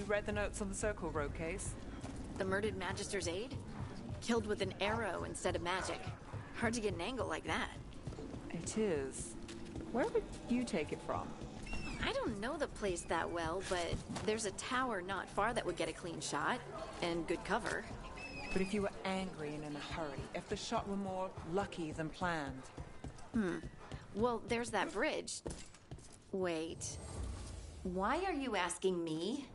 read the notes on the Circle Road case? The murdered Magister's aide? Killed with an arrow instead of magic. Hard to get an angle like that. It is. Where would you take it from? I don't know the place that well, but there's a tower not far that would get a clean shot. And good cover. But if you were angry and in a hurry, if the shot were more lucky than planned? Well, there's that bridge. Wait. Why are you asking me?